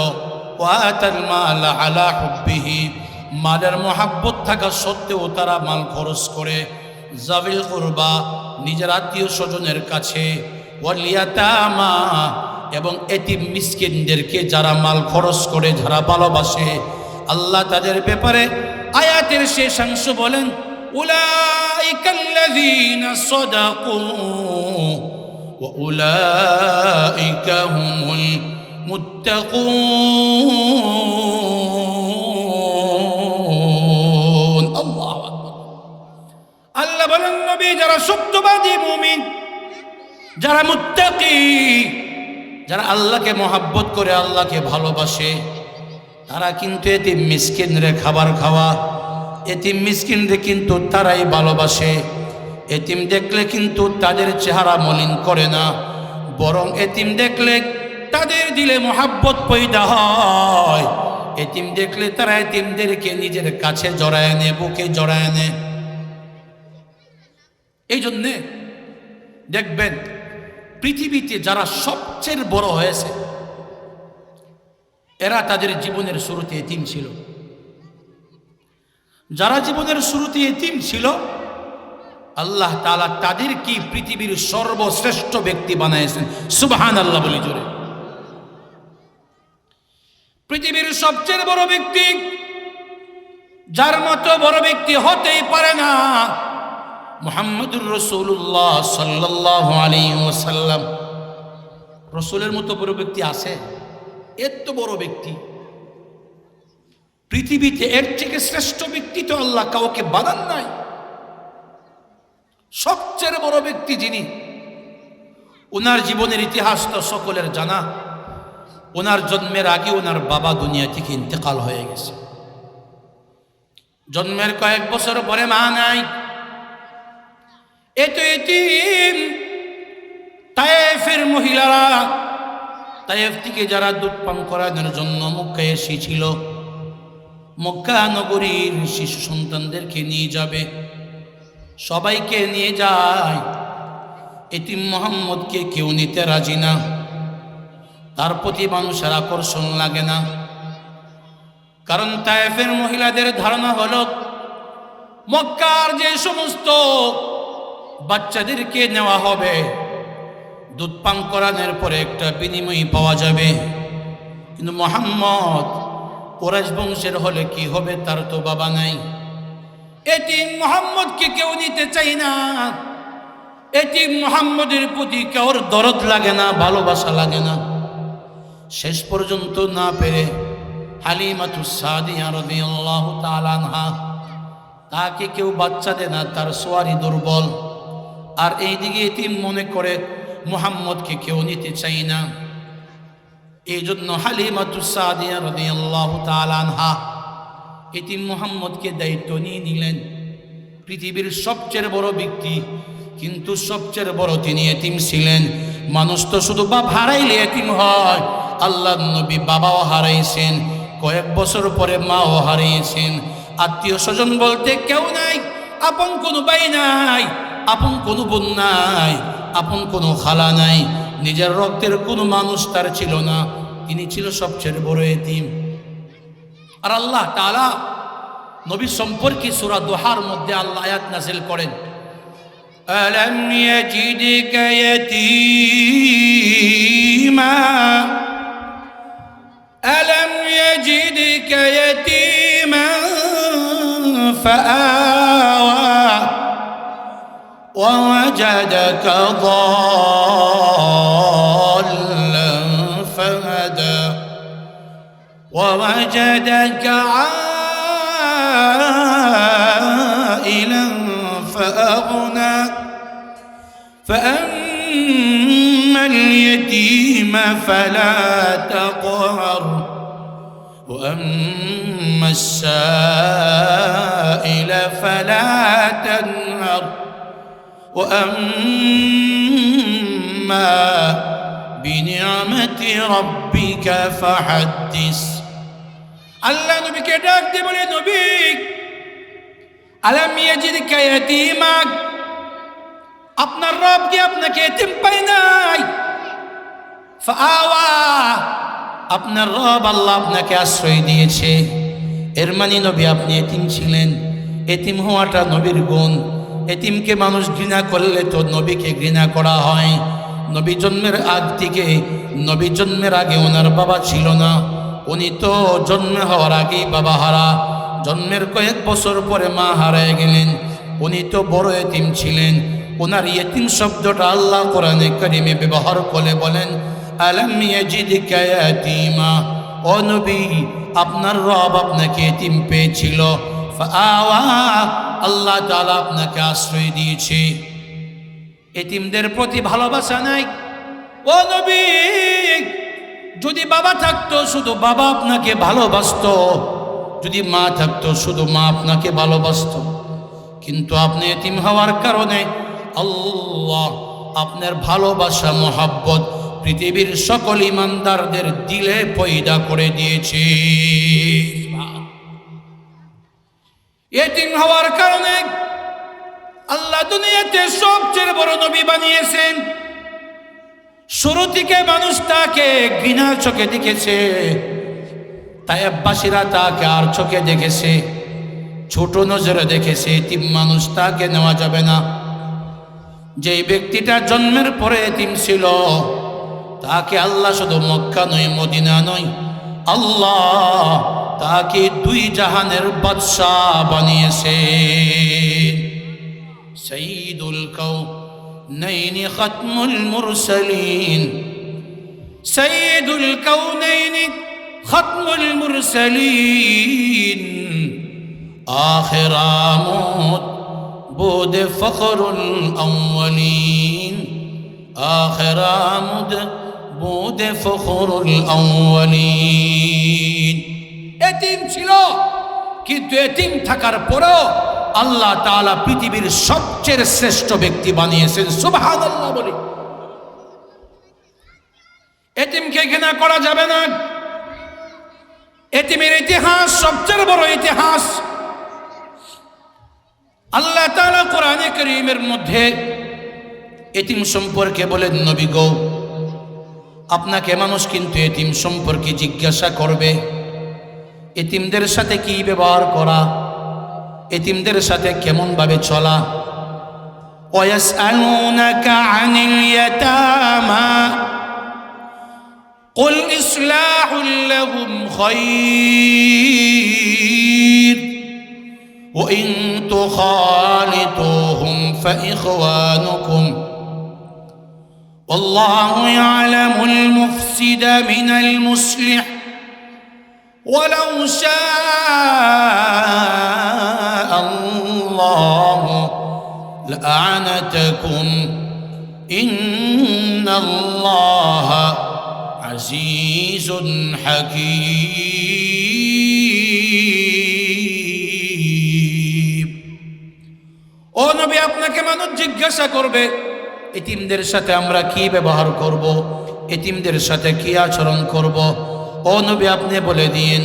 ওয়াতাল মাল আলা হুব্বিহি, মালের মহব্বত থাকা সত্ত্বেও তারা মাল খরচ করে। যাবিল কুরবা, নিজের আত্মীয় স্বজনের কাছে, ওয়াল ইয়াতামা, এবং এতিম মিসকিনদেরকে যারা মাল খরচ করে, যারা ভালোবাসে। আল্লাহ তাদের ব্যাপারে আয়াতের শেষাংশ বলেন উলাইকাল্লাযীনা সাদাকু ওয়া উলাইকা হুমুল মুত্তাকুন। আল্লাহু আকবার। আল্লাহ বলেন নবী, যারা সত্যবাদী মুমিন, যারা মুত্তাকি, যারা আল্লাহকে মহব্বত করে, আল্লাহকে ভালোবাসে, তারা কিন্তু এতিম মিসকিনরে খাবার খাওয়া, এতিম মিসকিনরে কিন্তু তারাই ভালোবাসে। এতিম দেখলে কিন্তু তাদের চেহারা মলিন করে না, বরং এতিম দেখলে তাদের দিলে মহব্বত পয়দা হয়। এতিম দেখলে তারা এতিমদেরকে নিজের কাছে জড়ায় নেয়, বুকে জড়ায় নেয়। এই জন্যে দেখবেন পৃথিবীতে যারা সবচেয়ে বড় হয়েছে এরা তাদের জীবনের শুরুতে এতিম ছিল। যারা জীবনের শুরুতে এতিম ছিল, আল্লাহ তাআলা তাদেরকে পৃথিবীর সর্বশ্রেষ্ঠ ব্যক্তি বানাইছেন। সুবহানাল্লাহ বলি জোরে। পৃথিবীর সবচেয়ে বড় ব্যক্তি, যার মতো বড় ব্যক্তি হতেই পারে না, মুহাম্মদুর রাসূলুল্লাহ সাল্লাল্লাহু আলাইহি ওয়াসাল্লাম। রাসূলের মতো বড় ব্যক্তি আছে? এত বড় ব্যক্তি পৃথিবীতে, এর থেকে শ্রেষ্ঠ ব্যক্তি তো আল্লাহ কাউকে বানান নাই। সবচেয়ে বড় ব্যক্তি যিনি, ওনার জীবনের ইতিহাস তো সকলের জানা। ওনার জন্মের আগে ওনার বাবা দুনিয়া থেকে ইন্তেকাল হয়ে গেছে। জন্মের কয়েক বছর পরে মা নাই। এত এতিম। তায়েফের মহিলারা, তায়েফ থেকে যারা দুধ পান করানোর জন্য মক্কায় এসেছিল, মক্কা নগরীর শিশু সন্তানদেরকে নিয়ে যাবে, সবাইকে নিয়ে যায়। এতিম মুহাম্মদকে কেউ নিতে রাজি না, তার প্রতি মানুষের আকর্ষণ লাগে না। কারণ তায়েফের মহিলাদের ধারণা হলো মক্কার যে সমস্ত বাচ্চাদেরকে নেওয়া হবে, দুধ পান করানোর পরে একটা বিনিময় পাওয়া যাবে। কিন্তু মুহাম্মদ কুরাইশ বংশের হলে কি হবে, তার তো বাবা নাই। এতিম মুহাম্মদকে কেউ নিতে চাই না। এতিম মুহাম্মদের প্রতি কারোর দরদ লাগে না, ভালোবাসা লাগে না। শেষ পর্যন্ত না পেরে হালিমাতুস সাদিয়া রাদিয়াল্লাহু তাআলা আনহা, তাকে কেউ বাচ্চা দেয় না, তার সোয়ারি দুর্বল। আর এইদিকে এতিম মনে করে মুহাম্মদকে কেউ নিতে চাই না। এই জন্য হালিমাতুস সাদিয়া রাদিয়াল্লাহু তাআলা আনহা এতিম মুহাম্মদকে দায়িত্ব নিয়ে নিলেন। পৃথিবীর সবচেয়ে বড় ব্যক্তি, কিন্তু সবচেয়ে বড় তিনি এতিম ছিলেন। মানুষ তো শুধু বাপ হারাইলে এতিম হয়, আল্লাহর নবী বাবাও হারাইছেন, কয়েক বছর পরে মাও হারিয়েছেন। আত্মীয় স্বজন বলতে কেউ নাই, আপন কোনো ভাই নাই, আপন কোনো বোন নাই, আপন কোনো খালা নাই, নিজের রক্তের কোনো মানুষ তার ছিল না। তিনি ছিল সবচেয়ে বড় এতিম। আর আল্লাহ তাআলা নবী সম্পর্কে সূরা দুহার মধ্যে আল্লাহ আয়াত নাযিল করেন, আলাম ইয়াজিদকা ইয়াতীমা আলাম ইয়াজিদকা ইয়াতীমা ফাআওয়া ووجدك ضالا فهدى ووجدك عائلا فأغنى فأما اليتيم فلا تقهر وأما السائل فلا تنهر وأما بنعمة ربك فحدث। আল্লাহ নবীকে ডাক দিয়ে বলে, নবী আলাম ইয়াজিদকা ইয়াতীমা, আপনার রব কি আপনাকে এতিম পায় নাই? ফাআওয়া, আপনার রব আল্লাহ আপনাকে আশ্রয় দিয়েছে। এর মানে নবী আপনি এতিম ছিলেন। এতিম হওয়াটা নবীর গুণ। এতিমকে মানুষ ঘৃণা করলে তো নবীকে ঘৃণা করা হয়। নবী জন্মের আগে ওনার বাবা ছিল না, উনি তো জন্ম হওয়ার আগেই বাবা হারা। জন্মের কয়েক বছর পরে মা হারায় গেলেন। উনি তো বড় এতিম ছিলেন। ওনার ইয়েতিম শব্দটা আল্লাহ কোরআনে কারিমে ব্যবহার করে বলেন, আলাম ইয়াজিদকা ইয়াতীমা, ও নবী আপনার রব আপনাকে এতিম পেয়েছিল। ফাআওয়া, আল্লাহ তাআলা আপনাকে আশ্রয় দিয়েছে। এতিমদের প্রতি ভালোবাসা নাই। ও নবী, যদি বাবা থাকতো শুধু বাবা আপনাকে ভালোবাসতো, যদি মা থাকতো শুধু মা আপনাকে ভালোবাসতো। কিন্তু আপনি এতিম হওয়ার কারণে আল্লাহ আপনার ভালোবাসা মোহাব্বত পৃথিবীর সকল ইমানদারদের দিলে পয়দা করে দিয়েছে। এতিম হওয়ার কারণে আল্লাহ দুনিয়াতে সবচেয়ে বড় নবী বানিয়েছেন। শুরু থেকে মানুষ তাকে ঘৃণার চোখে দেখেছে, তায়েববাসীরা তাকে আর চোখে দেখেছে, ছোট নজরে দেখেছে, এতিম মানুষ, তাকে নেওয়া যাবে না। যেই ব্যক্তিটা জন্মের পরে এতিম ছিল, তাকে আল্লাহ শুধু মক্কা নয়, মদিনা নয়, আল্লাহ তাকে দুই জাহানের বাদশাহ বানিয়েছে। সাইয়্যিদুল কাউনাইন খাতমুল মুরসালিন, সাইয়্যিদুল কাউনাইন খাতমুল মুরসালিন, আখির আমুদ بود فخر الأولين، آخر عمود بود فخر الأولين। এতিম ছিল, কিন্তু এতিম থাকার পরেও আল্লাহ তাআলা পৃথিবীর সবচেয়ে শ্রেষ্ঠ ব্যক্তি বানিয়েছেন। সুবহানাল্লাহ বলি। এতিমকে ঘৃণা করা যাবে না। এতিমের ইতিহাস সবচেয়ে বড় ইতিহাস। আল্লাহ তাআলা কোরআনে কারীমের মধ্যে এতিম সম্পর্কে বলেন, নবী গো, আপনাকে মানুষ কিন্তু এতিম সম্পর্কে জিজ্ঞাসা করবে, এতিমদের সাথে কি ব্যবহার করা, এতিমদের সাথে কেমন ভাবে চলা। ওয়াসআলুনাকা আনিল ইয়াতামা কুল ইসলাহুল লাহুম খায়র وإن تخالطوهم فإخوانكم والله يعلم المفسد من المصلح ولو شاء الله لأعنتكم إن الله عزيز حكيم। ও নবী, আপনাকে মানুষ জিজ্ঞাসা করবে এতিমদের সাথে আমরা কি ব্যবহার করব, এতিমদের সাথে কি আচরণ করব। ও নবী, আপনি বলে দিন,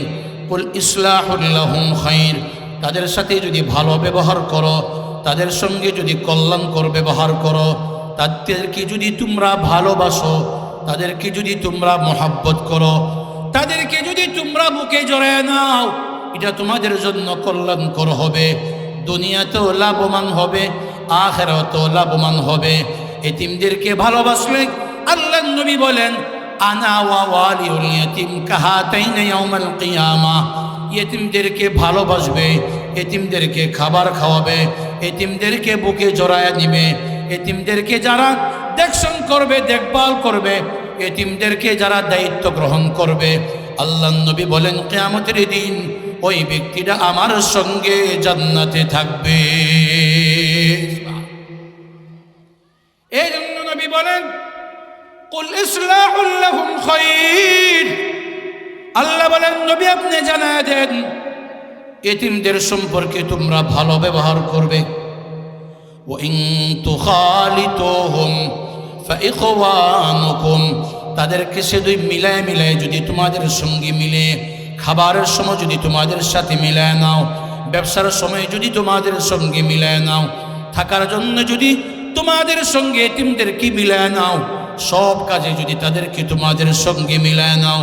কুল ইসলাহুল লাহুম খায়র, তাদের সাথে যদি ভালো ব্যবহার করো, তাদের সঙ্গে যদি কল্যাণকর ব্যবহার করো, তাদেরকে যদি তোমরা ভালোবাসো, তাদেরকে যদি তোমরা মহাব্বত করো, তাদেরকে যদি তোমরা বুকে জড়ায় নাও, এটা তোমাদের জন্য কল্যাণকর হবে। দুনিয়াতেও লাভবান হবে, আখিরাতেও লাভবান হবে। এতিমদেরকে ভালোবাসলে আল্লাহর নবী বলেন, আনা ওয়া ওয়ালিউল ইয়াতিম কাহাতাইনা ইয়াউমাল কিয়ামাহ। এতিমদেরকে ভালোবাসবে, এতিমদেরকে খাবার খাওয়াবে, এতিমদেরকে বুকে জড়ায় নিবে, এতিমদেরকে যারা দেখশন করবে, দেখভাল করবে, এতিমদেরকে যারা দায়িত্ব গ্রহণ করবে, আল্লাহর নবী বলেন কিয়ামতের দিন ওই ব্যক্তিটা আমার সঙ্গে জান্নাতে থাকবে। এই জন্য নবী বলেন, কুল ইসলাহুল লাহুম খায়র। আল্লাহ বলেন, নবী আপনি জানায় দেন, এতিমদের সম্পর্কে তোমরা ভালো ব্যবহার করবে। ওয়া ইন তুখালিতুহুম ফাইখওয়ানুকুম, তাদেরকে সেদুই মিলায় মিলায় যদি তোমাদের সঙ্গে মিলে, খাবারের সময় যদি তোমাদের সাথে মিলায় নাও, ব্যবসার সময় যদি তোমাদের সঙ্গে মিলায় নাও, থাকার জন্য যদি তোমাদের সঙ্গে এতিমদেরকে মিলায় নাও, সব কাজে যদি তাদেরকে তোমাদের সঙ্গে মিলায় নাও,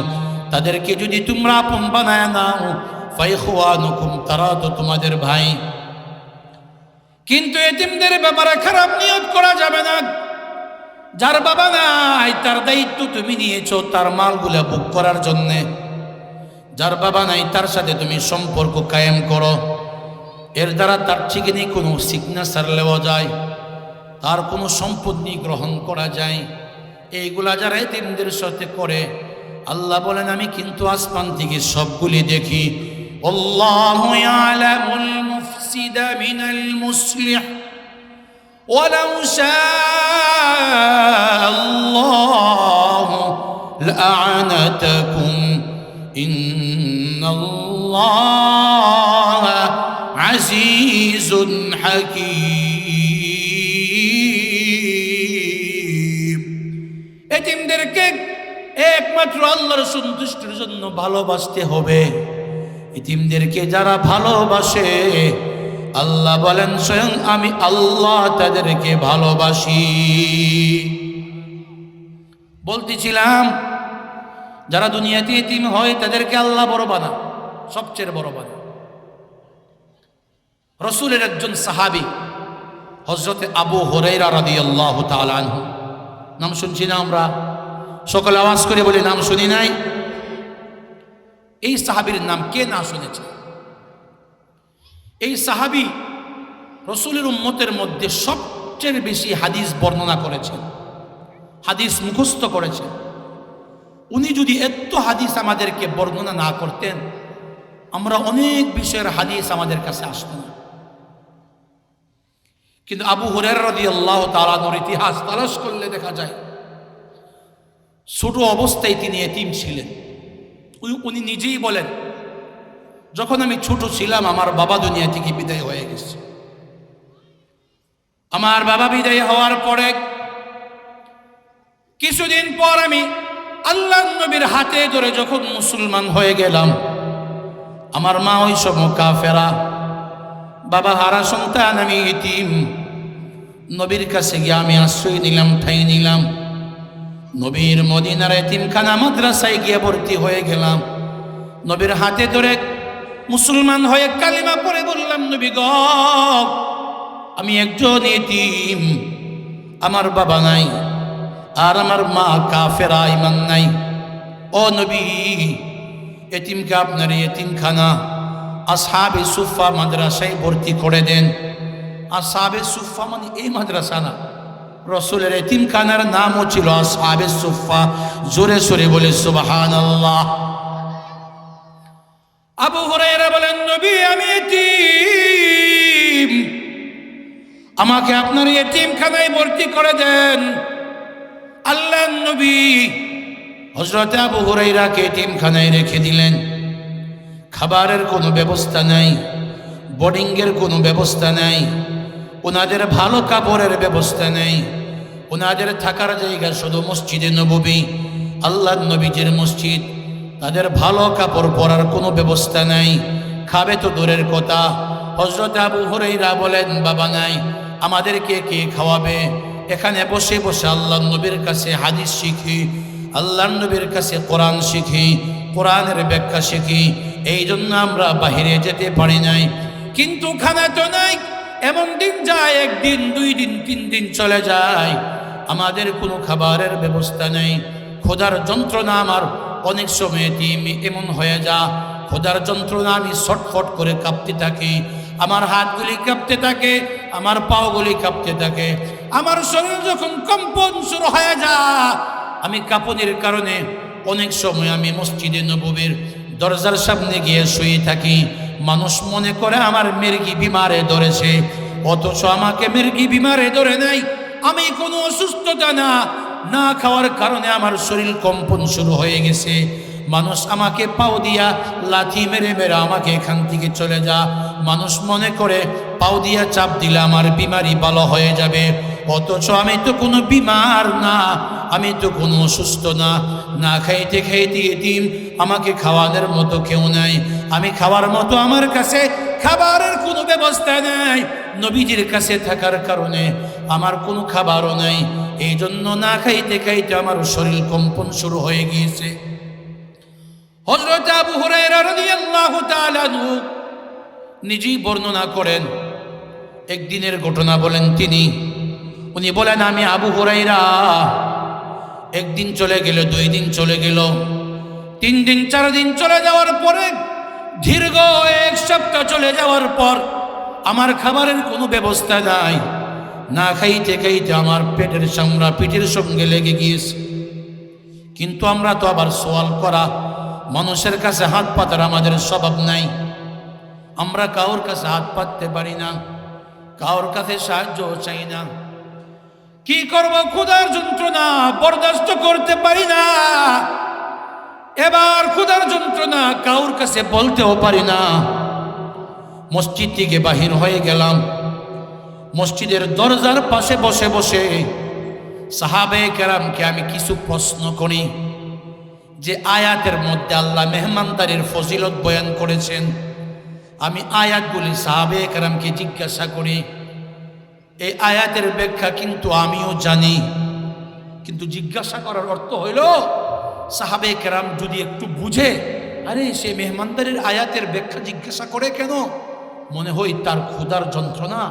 তাদেরকে যদি তোমরা আপন বানায় নাও, ফাইখওয়ানুকুম, তারা তো তোমাদের ভাই। কিন্তু এতিমদের ব্যাপারে খারাপ নিয়ত করা যাবে না। যার বাবা নাই তার দায়িত্ব তুমি নিয়েছো তার মালগুলা বুক করার জন্যে। যার বাবা নাই তার সাথে তুমি সম্পর্ক কায়েম করো, এর দ্বারা তার ঠিক নেই কোনো সিগনেচার নেওয়া যায়, তার কোনো সম্পদ নিয়ে গ্রহণ করা যায়। এইগুলা যারা এতিমদের সাথে করে, আল্লাহ বলেন আমি কিন্তু আসমান থেকে সবগুলি দেখি। আল্লাহু ইয়ালামুল মুফসিদা মিনাল মুসলিহ ওয়ালাউ শাআল্লাহু লাআনাতাকুম ইন্নাল্লাহা আজিজুন হাকীম। এতিমদেরকে একমাত্র আল্লাহর সন্তুষ্টির জন্য ভালোবাসতে হবে। এতিমদেরকে যারা ভালোবাসে, আল্লাহ বলেন স্বয়ং আমি আল্লাহ তাদেরকে ভালোবাসি। বলতেছিলাম যারা দুনিয়াতে এতিম হয় তাদেরকে আল্লাহ বড় বানা, সবচেয়ে বড় বানা। রসুলের একজন সাহাবী হযরতে আবু হুরায়রা রাদিয়াল্লাহু তাআলা আনহু, নাম শুনছি না আমরা? সকলে আওয়াজ করে বলি নাম শুনি নাই? এই সাহাবীর নাম কে না শুনেছে? এই সাহাবী রসুলের উম্মতের মধ্যে সবচেয়ে বেশি হাদিস বর্ণনা করেছেন, হাদিস মুখস্থ করেছেন। উনি যদি এত হাদিস আমাদেরকে বর্ণনা না করতেন, আমরা অনেক বিষয়ের হাদিস আমাদের কাছে আসত না। কিন্তু আবু হুরায়রা রাদিয়াল্লাহু তাআলা আনহুর ইতিহাস তালাশ করলে দেখা যায় ছোট অবস্থায় তিনি এতিম ছিলেন। উনি নিজেই বলেন, যখন আমি ছোট ছিলাম আমার বাবা দুনিয়া থেকে বিদায় হয়ে গেছে। আমার বাবা বিদায় হওয়ার পরে কিছুদিন পর আমি আল্লাহর নবীর হাতে ধরে যখন মুসলমান হয়ে গেলাম, আমার মা ওই সময় কাফেরা, বাবা হারা সন্তান, আমি ইতিম। নবীর কাছে গিয়ে আমি আশ্রয় নিলাম, ঠাঁই নিলাম। নবীর মদিনার এতিমখানা মাদ্রাসায় গিয়ে ভর্তি হয়ে গেলাম। নবীর হাতে ধরে মুসলমান হয়ে কালিমা পড়ে বললাম, নবী গো, আমি একজন এতিম, আমার বাবা নাই আর আমার মা কাফেরা, ঈমান নাই। ও নবী, এতিমকে আপনার এতিমখানা আসহাবে সুফা মাদ্রাসায় ভর্তি করে দেন। আসহাবে সুফা মানে এই মাদ্রাসা না, রসুলের এতিমখানার নামও ছিল আসহাবে সুফা। জোরে সোরে বলে সুবহানাল্লাহ। আবু হুরায়রা বলেন, নবী আমি এতিম, আমাকে আপনার এতিমখানায় ভর্তি করে দেন। আল্লাহর নবী হযরত আবু হুরায়রাকে এতিমখানায় রেখে দিলেন। খাবারের কোনো ব্যবস্থা নাই, বোর্ডিংয়ের কোনো ব্যবস্থা নাই, ওনাদের ভালো কাপড়ের ব্যবস্থা নেই, ওনাদের থাকার জায়গা শুধু মসজিদে নববী, আল্লাহর নবীজির মসজিদ। তাদের ভালো কাপড় পরার কোনো ব্যবস্থা নাই, খাবে তো দূরের কথা। হযরত আবু হুরায়রা বলেন, বাবা নাই, আমাদেরকে কে খাওয়াবে? এখানে বসে বসে আল্লাহর নবীর কাছে হাদিস শিখি, আল্লাহর নবীর কাছে কোরআন শিখি, কোরআনের ব্যাখ্যা শিখি। এই জন্য আমরা বাহিরে যেতে পারি নাই। কিন্তু খানা তো নাই। এমন দিন যায়, একদিন, 2 দিন, 3 দিন চলে যায়, আমাদের কোনো খাবারের ব্যবস্থা নেই। খোদার যন্ত্রণা আমার অনেক সময় এমন হয়ে যা, খোদার যন্ত্রণা আমি ছটফট করে কাঁপতে থাকি। আমার হাতগুলি কাঁপতে থাকে, আমার পাগুলি কাঁপতে থাকে। আমার শরীর যখন কম্পন শুরু হয়ে যায়, আমি কাঁপনের কারণে অনেক সময় আমি মসজিদে নববীর দরজার সামনে গিয়ে শুয়ে থাকি। মানুষ মনে করে আমার মির্গি বিমারে ধরেছে, অথচ আমাকে মির্গি বিমারে ধরে নাই। আমি কোনো অসুস্থতা না খাওয়ার কারণে আমার শরীর কম্পন শুরু হয়ে গেছে। মানুষ আমাকে পাও দিয়া লাথি মেরে মেরে আমাকে এখান থেকে চলে যা। মানুষ মনে করে পাও দিয়া চাপ দিলে আমার বিমারি ভালো হয়ে যাবে, অথচ আমি তো কোনো বিমার না, আমি তো কোনো অসুস্থ না। না খাইতে খাইতে এতিম, আমাকে খাওয়ানোর মতো কেউ নাই। আমি খাওয়ার মতো আমার কাছে খাবারের কোনো ব্যবস্থা নাই। নবীজির কাছে থাকার কারণে আমার কোনো খাবারও নাই। এই জন্য না খাইতে খাইতে আমার শরীর কম্পন শুরু হয়ে গিয়েছে। হযরত আবু হুরায়রা রাদিয়াল্লাহু তাআলা আনহু নিজেই বর্ণনা করেন, একদিনের ঘটনা বলেন তিনি। উনি বলেন, আমি আবু হুরায়রা, একদিন চলে গেল, 2 দিন চলে গেল, 3 দিন 4 দিন চলে যাওয়ার পরে, দীর্ঘ 1 সপ্তাহ চলে যাওয়ার পর আমার খাবারের কোনো ব্যবস্থা নাই। না খাইতে খাইতে আমার পেটের চামড়া পিঠের সঙ্গে লেগে গিয়েছে। কিন্তু আমরা তো আবার সওয়াল করা, মানুষের কাছে হাত পাতার আমাদের স্বভাব নাই। আমরা কাউর কাছে হাত পাততে পারি না, কাউর কাছে সাহায্য চাই না। কি করব? ক্ষুধার যন্ত্রণা বরদাস্ত করতে পারি না। এবার ক্ষুধার যন্ত্রণা কাউর কাছে বলতেও পারি না। মসজিদ থেকে বাহির হয়ে গেলাম। মসজিদের দরজার পাশে বসে বসে সাহাবায়ে কেরামকে আমি কিছু প্রশ্ন করি, যে আয়াতের মধ্যে আল্লাহ মেহমানদারির ফজিলত বয়ান করেছেন। আমি আয়াতগুলি সাহাবায়ে কেরামকে জিজ্ঞাসা করি। এই আয়াতের ব্যাখ্যা কিন্তু আমিও জানি, কিন্তু জিজ্ঞাসা করার অর্থ হইল সাহাবে কেরাম যদি একটু বুঝে, আরে সে মেহমানদারির আয়াতের ব্যাখ্যা জিজ্ঞাসা করে কেন, মনে হয় তার ক্ষুধার যন্ত্রণা,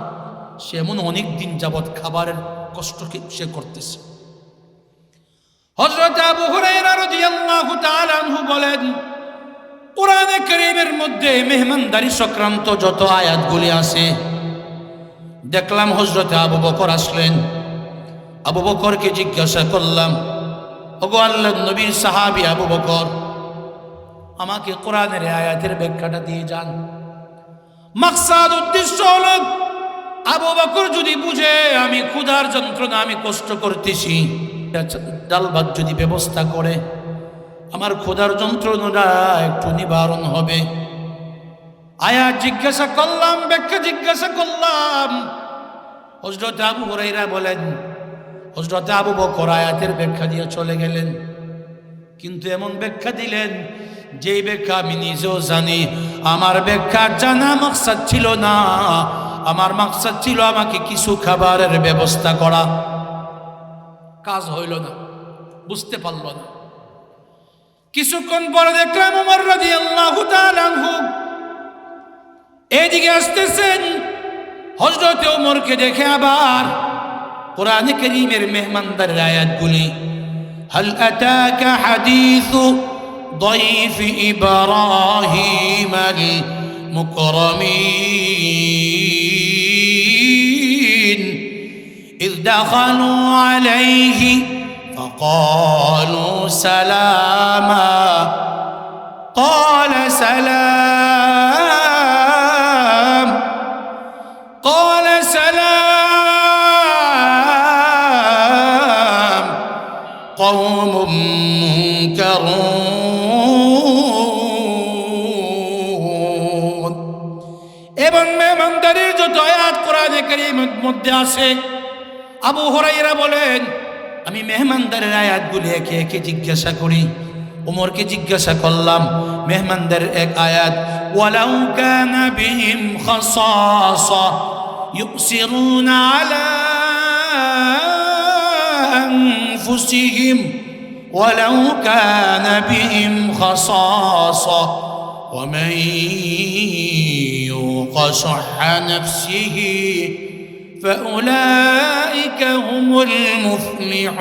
সে এমন অনেক দিন যাবৎ খাবারের কষ্ট সে করতেছে। হযরত আবু হুরায়রা রাদিয়াল্লাহু তাআলা আনহু বলেন, কোরআনে কারীমের মধ্যে মেহমানদারি সংক্রান্ত যত আয়াতগুলি আছে, দেখলাম হযরত আবু বকর আসলেন। আবু বকরকে জিজ্ঞাসা করলাম, ওগো আল্লাহর নবীর সাহাবী আবু বকর, আমাকে কোরআনের আয়াতের ব্যাখ্যাটা দিয়ে যান। মাকসাদ উদ্দেশ্য হলো, আবু বকর যদি বুঝে আমি ক্ষুধার যন্ত্রণা, আমি কষ্ট করতেছি, ডাল ভাত যদি ব্যবস্থা করে আমার ক্ষুধার যন্ত্রণাটা একটু নিবারণ হবে। আয়াত জিজ্ঞাসা করলাম, ব্যাখ্যা জিজ্ঞাসা করলাম। হযরত আবু হুরায়রা বলেন, হযরত আবু বকর আয়াতের ব্যাখ্যা দিয়ে চলে গেলেন, কিন্তু এমন ব্যাখ্যা দিলেন যেই ব্যাখ্যা আমি নিজেও জানি আমার ব্যাখ্যা জানা মাকসাদ ছিল না। আমার মাকসাদ ছিল আমাকে কিছু খাবারের ব্যবস্থা করা, কাজ হইল না, বুঝতে পারল না। কিছুক্ষণ পরে দেখলাম ওমর রাদিয়াল্লাহু তাআলা আনহু এদিকে আসতেছেন। হযরত ওমরকে দেখে আবার কোরআনে কারীমের মেহমানদারের আয়াতগুলি, হাল আতাকা হাদিসু ضيف إبراهيم المكرمين إذ دخلوا عليه فقالوا سلاما قال سلام قال سلام قوم منكرون। এবং মেহমানদারির যত আয়াত কোরআনে কারীমের মধ্যে আছে, আবু হুরায়রা বলেন আমি মেহমানদারের আয়াতগুলি একে একে জিজ্ঞাসা করি। উমরকে জিজ্ঞাসা করলাম মেহমানদারের এক আয়াত, ওয়ালাউ কানা বিহিম খাসাসা ইউসিরুনা আলা আনফুসিহিম ওয়ালাউ কানা বিহিম খাসাসা ওয়া মান ইউকা শুহ্হা নাফসিহি فأولئك هم المفلحون।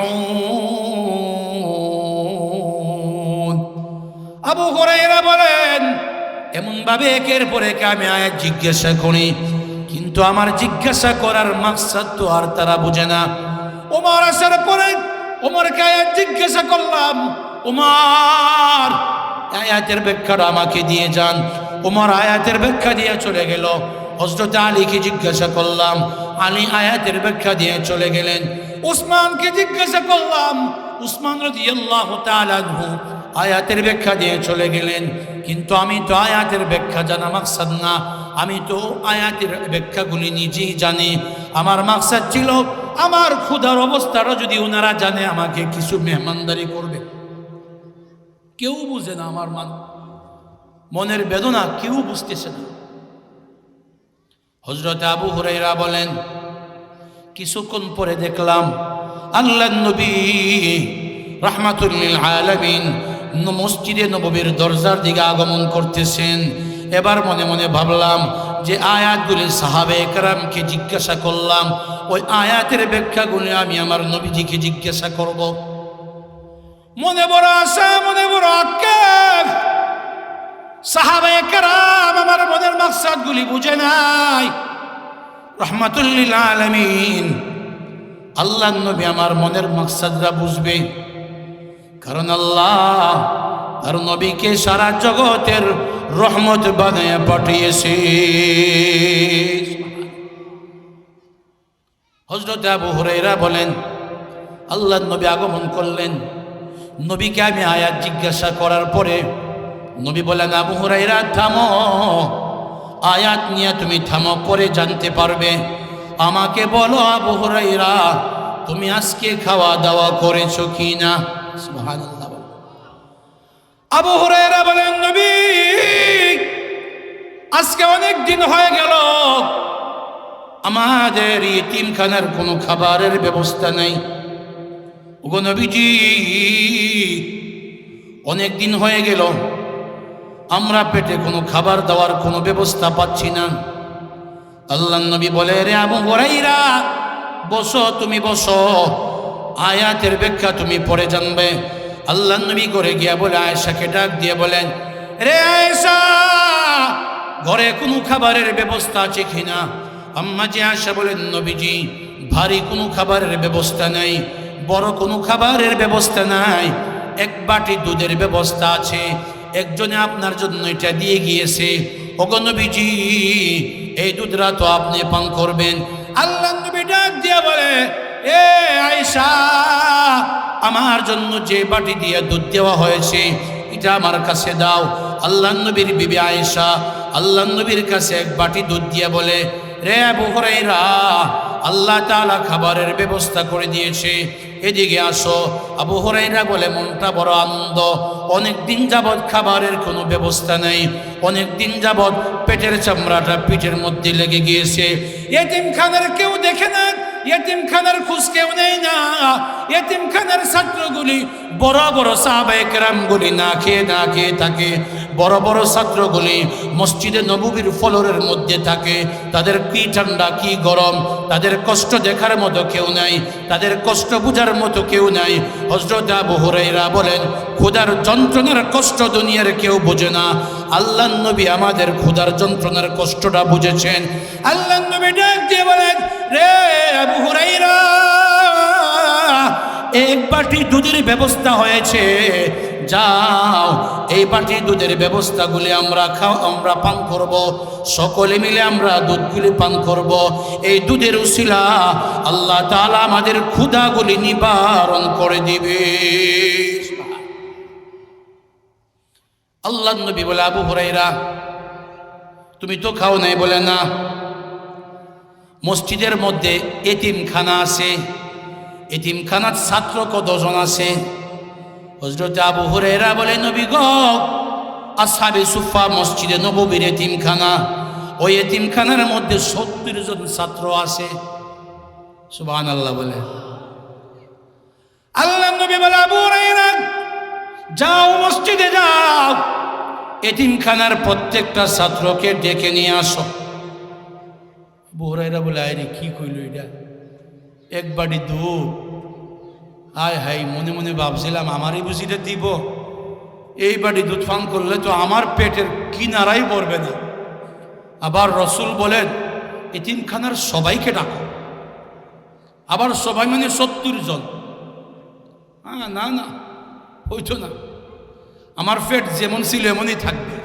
আবু হুরায়রা বলেন এমন ভাবে একের পর এক আমি আয়াত জিজ্ঞাসা করি, কিন্তু আমার জিজ্ঞাসা করার মাকসাদ তো আর তারা বুঝে না। ওমর আসার পরে ওমরকে আয়াত জিজ্ঞাসা করলাম, ওমর আয়াতের ব্যাখ্যাটা আমাকে দিয়ে যান। ওমর আয়াতের ব্যাখ্যা দিয়ে চলে গেল। হযরত আলীকে জিজ্ঞাসা করলাম, আলী আয়াতের ব্যাখ্যা দিয়ে চলে গেলেন। উসমানকে জিজ্ঞাসা করলাম, উসমান রাদিয়াল্লাহু তাআলা আনহু আয়াতের ব্যাখ্যা দিয়ে চলে গেলেন। কিন্তু আমি তো আয়াতের ব্যাখ্যা জানা মাকসাদ না, আমি তো আয়াতের ব্যাখ্যাগুলি নিজেই জানি। আমার মাকসাদ ছিল আমার ক্ষুধার অবস্থাটা যদি ওনারা জানে আমাকে কিছু মেহমানদারি করবে। কেউ বুঝে না আমার মনের বেদনা, কেউ বুঝতেছে না। হযরত আবু হুরায়রা বলেন কিছুক্ষণ পরে দেখলাম আল্লাহর নবী রাহমাতুল লিল আলামিন মসজিদে নববীর দরজার দিকে আগমন করতেছেন। এবার মনে মনে ভাবলাম যে আয়াতগুলি সাহাবে কেরামকে জিজ্ঞাসা করলাম, ওই আয়াতের ব্যাখ্যাগুলি আমি আমার নবীজিকে জিজ্ঞাসা করব। মনে বড় আশা, মনে বড় আক্ষেপ। সাহাবে কেরাম আমার মনের মাকসাদগুলি বুঝে নাই। রাহমাতুল লিল আলামিন আল্লাহর নবী আমার মনের মাকসাদরা বুঝবে, কারণ আল্লাহ তার নবীকে সারা জগতের রহমত বানায়া পাঠিয়েছে। হযরত আবু হুরায়রা বলেন আল্লাহর নবী আগমন করলেন। নবীকে আমি আয়াত জিজ্ঞাসা করার পরে নবী বলেন, আবু হুরায়রা থামো, আয়াত নিয়ে তুমি থামো, পরে জানতে পারবে। আমাকে বলো আবু হুরায়রা, তুমি আজকে খাওয়া দাওয়া করেছো কি না? সুবহানাল্লাহ। আবু হুরায়রা বলেন, নবী আজকে অনেক দিন হয়ে গেল, আমাদের ইতিমখানার কোনো খাবারের ব্যবস্থা নেই। ওগো নবীজি, অনেক দিন হয়ে গেল আমরা পেটে কোনো খাবার দাবার কোনো ব্যবস্থা পাচ্ছি না। আল্লাহর নবী বলে, রে আবু হুরায়রা, বসো, তুমি বসো, আয়াতের ব্যাখ্যা তুমি পড়ে জানবে। আল্লাহর নবী করে গিয়া বলে আয়েশাকে ডাক দিয়ে বলেন, রে আয়েশা, ঘরে কোনো খাবারের ব্যবস্থা আছে কিনা? আম্মা জি আয়েশা বলেন, নবীজি, ভারী কোনো খাবারের ব্যবস্থা নাই, বড় কোনো খাবারের ব্যবস্থা নাই, এক বাটি দুধের ব্যবস্থা আছে, একজনে আপনার জন্য এটা দিয়ে গিয়েছে। ওগো নবীজি, এই দুধরা তো আপনি পান করবেন। আল্লাহর নবী ডাক দিয়ে বলে, এ আয়েশা, আমার জন্য যে বাটি দিয়ে দুধ দেওয়া হয়েছে এটা আমার কাছে দাও। আল্লাহর নবীর বিবি আয়েশা আল্লাহর নবীর কাছে এক বাটি দুধ দিয়ে বলে, রে আবু হুরায়রা, আল্লাহ তাআলা খাবারের ব্যবস্থা করে দিয়েছে, এদিকে আসো। আবু হুরায়রা বলে, মনটা বড় আনন্দ, অনেক দিন যাবৎ খাবারের কোনো ব্যবস্থা নেই, অনেক দিন যাবৎ পেটের চামড়াটা পিঠের মধ্যে লেগে গিয়েছে, এতিমখানার কেউ দেখে না, এতিমখানার খোঁজ কেউ নেই না, এতিমখানার ছাত্রগুলি বড় বড় সাহাবায়ে কেরামগুলি না খেয়ে থাকে, বড় বড় ছাত্রগুলি মসজিদে নববীর ফ্লোরের মধ্যে থাকে, তাদের কি ঠান্ডা কি গরম, তাদের কষ্ট দেখার মতো কেউ নাই, তাদের কষ্ট বুঝার মতো কেউ নাই। হযরত আবু হুরায়রা বলেন, ক্ষুধার যন্ত্রণার কষ্ট দুনিয়ার কেউ বোঝে না, আল্লাহর নবী আমাদের ক্ষুধার যন্ত্রণার কষ্টটা বুঝেছেন। আল্লাহর নবী ডাক দিয়ে বলেন, রে আবু হুরায়রা, এক বাটি দুধের ব্যবস্থা হয়েছে, যাও এই বাটি দুধের ব্যবস্থাগুলি আমরা পান করব, সকলে মিলে আমরা দুধগুলি পান করব। এই দুধের উসিলা আল্লাহ তাআলা আমাদের ক্ষুধাগুলি নিবারণ করে দিবে। আল্লাহর নবী বলে, আবু হুরায়রা, তুমি তো খাও নাই? বলে, না। মসজিদের মধ্যে এতিমখানা আছে, এতিমখানার ছাত্র কতজন আছে? হযরত আবু হুরায়রা বলে, নবী গো, আসহাবে সুফা মসজিদে নববীর এতিমখানা, ওই এতিমখানার মধ্যে 70 জন ছাত্র আছে। সুবহানাল্লাহ বলে। আল্লাহর নবী বলে, আবু হুরায়রা, যাও মসজিদে যাও, এতিমখানার প্রত্যেকটা ছাত্রকে ডেকে নিয়ে আসো। আবু হুরায়রা বলে, আরে কি কইল এটা, এক বাটি দুধ, হায় হায়, মনে মনে ভাবছিলাম আমারই বুঝিটা দিব, এই বাটি দুধ পান করলে তো আমার পেটের কিনারাই পড়বে না। আবার রসুল বলেন, এতিমখানার সবাইকে ডাকো। আবার সবাই মানে 70 জন? না না, হইতো না। আমার পেট যেমন ছিল এমনই থাকবে,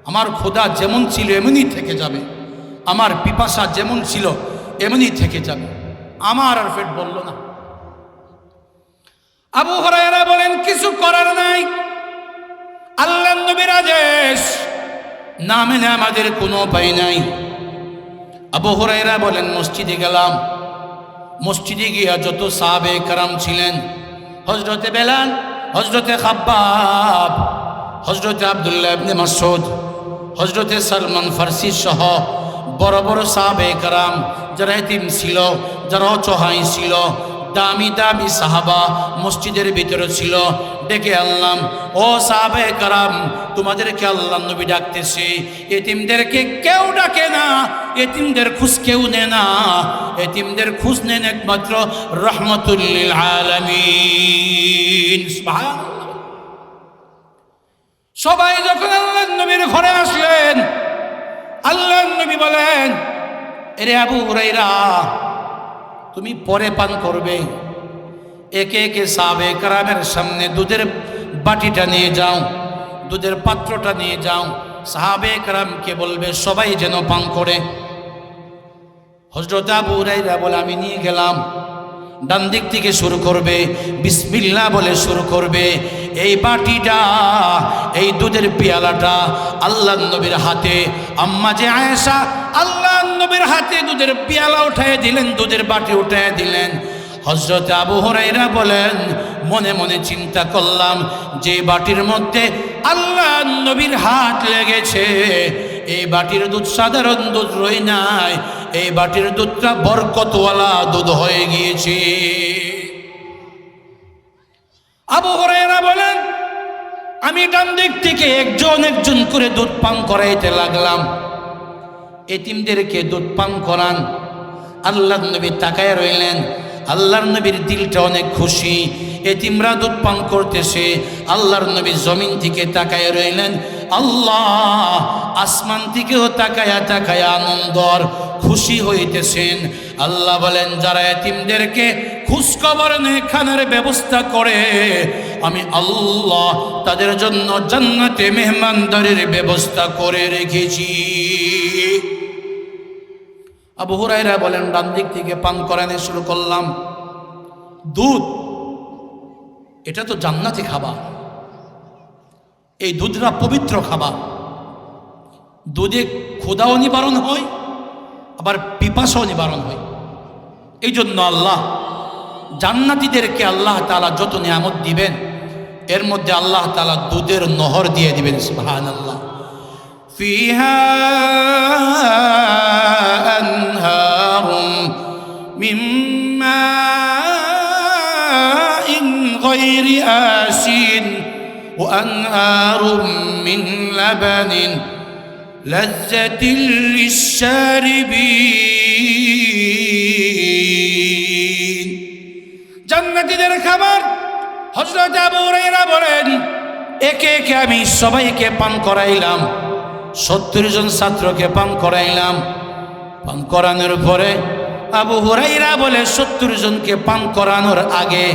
আমার ক্ষুধা যেমন ছিল এমনই থেকে যাবে, আমার পিপাসা যেমন ছিল এমনই থেকে যাবে, আমার আর পেট বলল না। আবু হুরায়রা বলেন, কিছু করার নাই, আল্লাহর নবীর আদেশ না মেনে আমাদের কোনো উপায় নাই। আবু হুরায়রা বলেন, মসজিদে গেলাম, মসজিদে গিয়া যত সাহাবে কেরাম ছিলেন, হযরতে বেলাল, হযরতে খাব্বাব, হযরতে আব্দুল্লাহ ইবনে মাসউদ, হযরতে সালমান ফারসি সহ বড় বড় সাহাবে কেরাম, যারা এতিম ছিল, যারা অসহায় ছিল, দামি দামি সাহাবা মসজিদের ভিতরে ছিল, ডেকে আনলাম, ও সাহাবে কেরাম, তোমাদেরকে আল্লাহর নবী ডাকতেছে। এতিমদেরকে কেউ ডাকে না, এতিমদের খোঁজ কেউ নেয় না, এতিমদের খোঁজ নেন একমাত্র রাহমাতুল লিল আলামিন। সুবহানাল্লাহ। সবাই যখন আল্লাহর নবীর ঘরে আসলেন, আল্লাহর নবী বলেন, এরে আবু হুরায়রা, তুমি পরে পান করবে, একে একে সাহাবে কেরামের সামনে দুধের বাটিটা নিয়ে যাও, দুধের পাত্রটা নিয়ে যাও, সাহাবে কেরামকে বলবে সবাই যেন পান করে। হযরত আবু হুরায়রা বলে, আমি নিয়ে গেলাম। ডান দিক থেকে শুরু করবে, বিসমিল্লাহ বলে শুরু করবে। এই বাটিটা, এই দুধের পেয়ালাটা আল্লাহর নবীর হাতে, আম্মা যে আয়েশা আল্লাহর নবীর হাতে দুধের পেয়ালা উঠায় দিলেন, দুধের বাটি উঠায় দিলেন। হযরত আবু হুরায়রা বলেন, মনে মনে চিন্তা করলাম, যে বাটির মধ্যে আল্লাহর নবীর হাত লেগেছে, এই বাটির দুধ সাধারণ দুধ রই নাই, এই বাটির দুধটা বরকতওয়ালা দুধ হয়ে গিয়েছে। আবু হুরায়রা বলেন, আমি ডান দিক থেকে একজন একজন করে দুধ পান করাইতে লাগলাম। এতিমদেরকে দুধ পান করান। আল্লাহর নবী তাকায় রইলেন। আল্লাহর নবীর দিলটা অনেক খুশি। এতিমরা দুধ পান করতেছে, আল্লাহর নবী জমিন থেকে তাকায় রইলেন। আল্লাহ আসমান থেকেও তাকায়া তাকায়া আনন্দর খুশি হইতেছেন। আল্লাহ বলেন, যারা এতিমদেরকে খোঁজখবর নিয়ে খানার ব্যবস্থা করে, আমি আল্লাহ তাদের জন্য জান্নাতে মেহমানদারির ব্যবস্থা করে রেখেছি। আবু হুরায়রা বলেন, ডান দিক থেকে পান করানো শুরু করলাম। দুধ এটা তো জান্নাতি খাবার। এই দুধটা পবিত্র খাবার। দুধে ক্ষুধাও নিবারণ হয়, আবার পিপাসাও নিবারণ হয়। এই জন্য আল্লাহ জান্নাতীদেরকে আল্লাহ তাআলা যত নিয়ামত দিবেন, এর মধ্যে আল্লাহ তাআলা দুধের নহর দিয়ে দিবেন। সুবহানাল্লাহ। ফিহা আনহারুম মিন মাইন গায়রি আসিন ওয়া আনহারুম মিন লাবানিন লাযযাতিল লিশ-শারিবিন। জান্নাতীদের খাবার। হযরত আবু হুরায়রা বলেন, একে একে আমি সবাইকে পান করাইলাম। 70 জন ছাত্রকে পান করাইলাম। পান করানোর পরে আবু হুরায়রা বলে, 70 জনকে পান করানোর আগে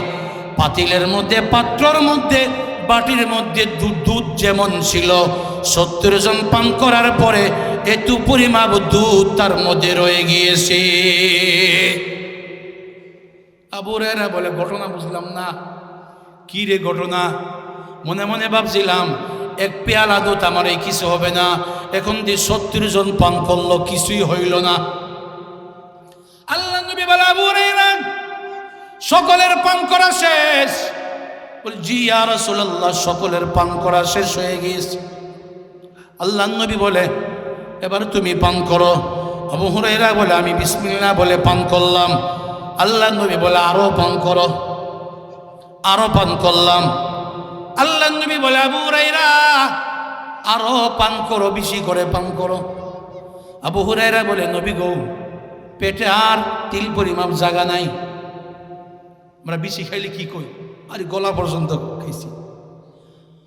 পাতিলের মধ্যে, পাত্রর মধ্যে, বাটির মধ্যে দুধ যেমন ছিল, 70 জন পান করার পরে এত পরিমাপ দুধ তার মধ্যে রয়ে গিয়েছে। আবু হুরায়রা বলে, ঘটনা বুঝলাম না। কি রে ঘটনা? মনে মনে ভাবছিলাম এক পেয়ালা দুধ আমার এই কিছু হবে না, এখন যে 70 জন পান করলো কিছুই হইল না। আল্লাহ নবী বলে, আবু হুরায়রা সকলের পান করা শেষ? বল, জি ইয়া রাসূলুল্লাহ, সকলের পান করা শেষ হয়ে গিয়েছে। আল্লাহ নবী বলে, এবার তুমি পান করো। আবু হুরায়রা বলে, আমি বিসমিল্লাহ বলে পান করলাম। আল্লাহ নবী বলে, আরো পান করো। আরো পান করলাম। আল্লাহ নবী বলে, আবু হুরায়রা আরো পান করো, বেশি করে পান করো। আবু হুরায়রা বলে, নবী গো, পেটে আর তিল পরিমাপ জায়গা নাই, আমরা বেশি খাইলে কি কই, আর গলা পর্যন্ত খাইছি।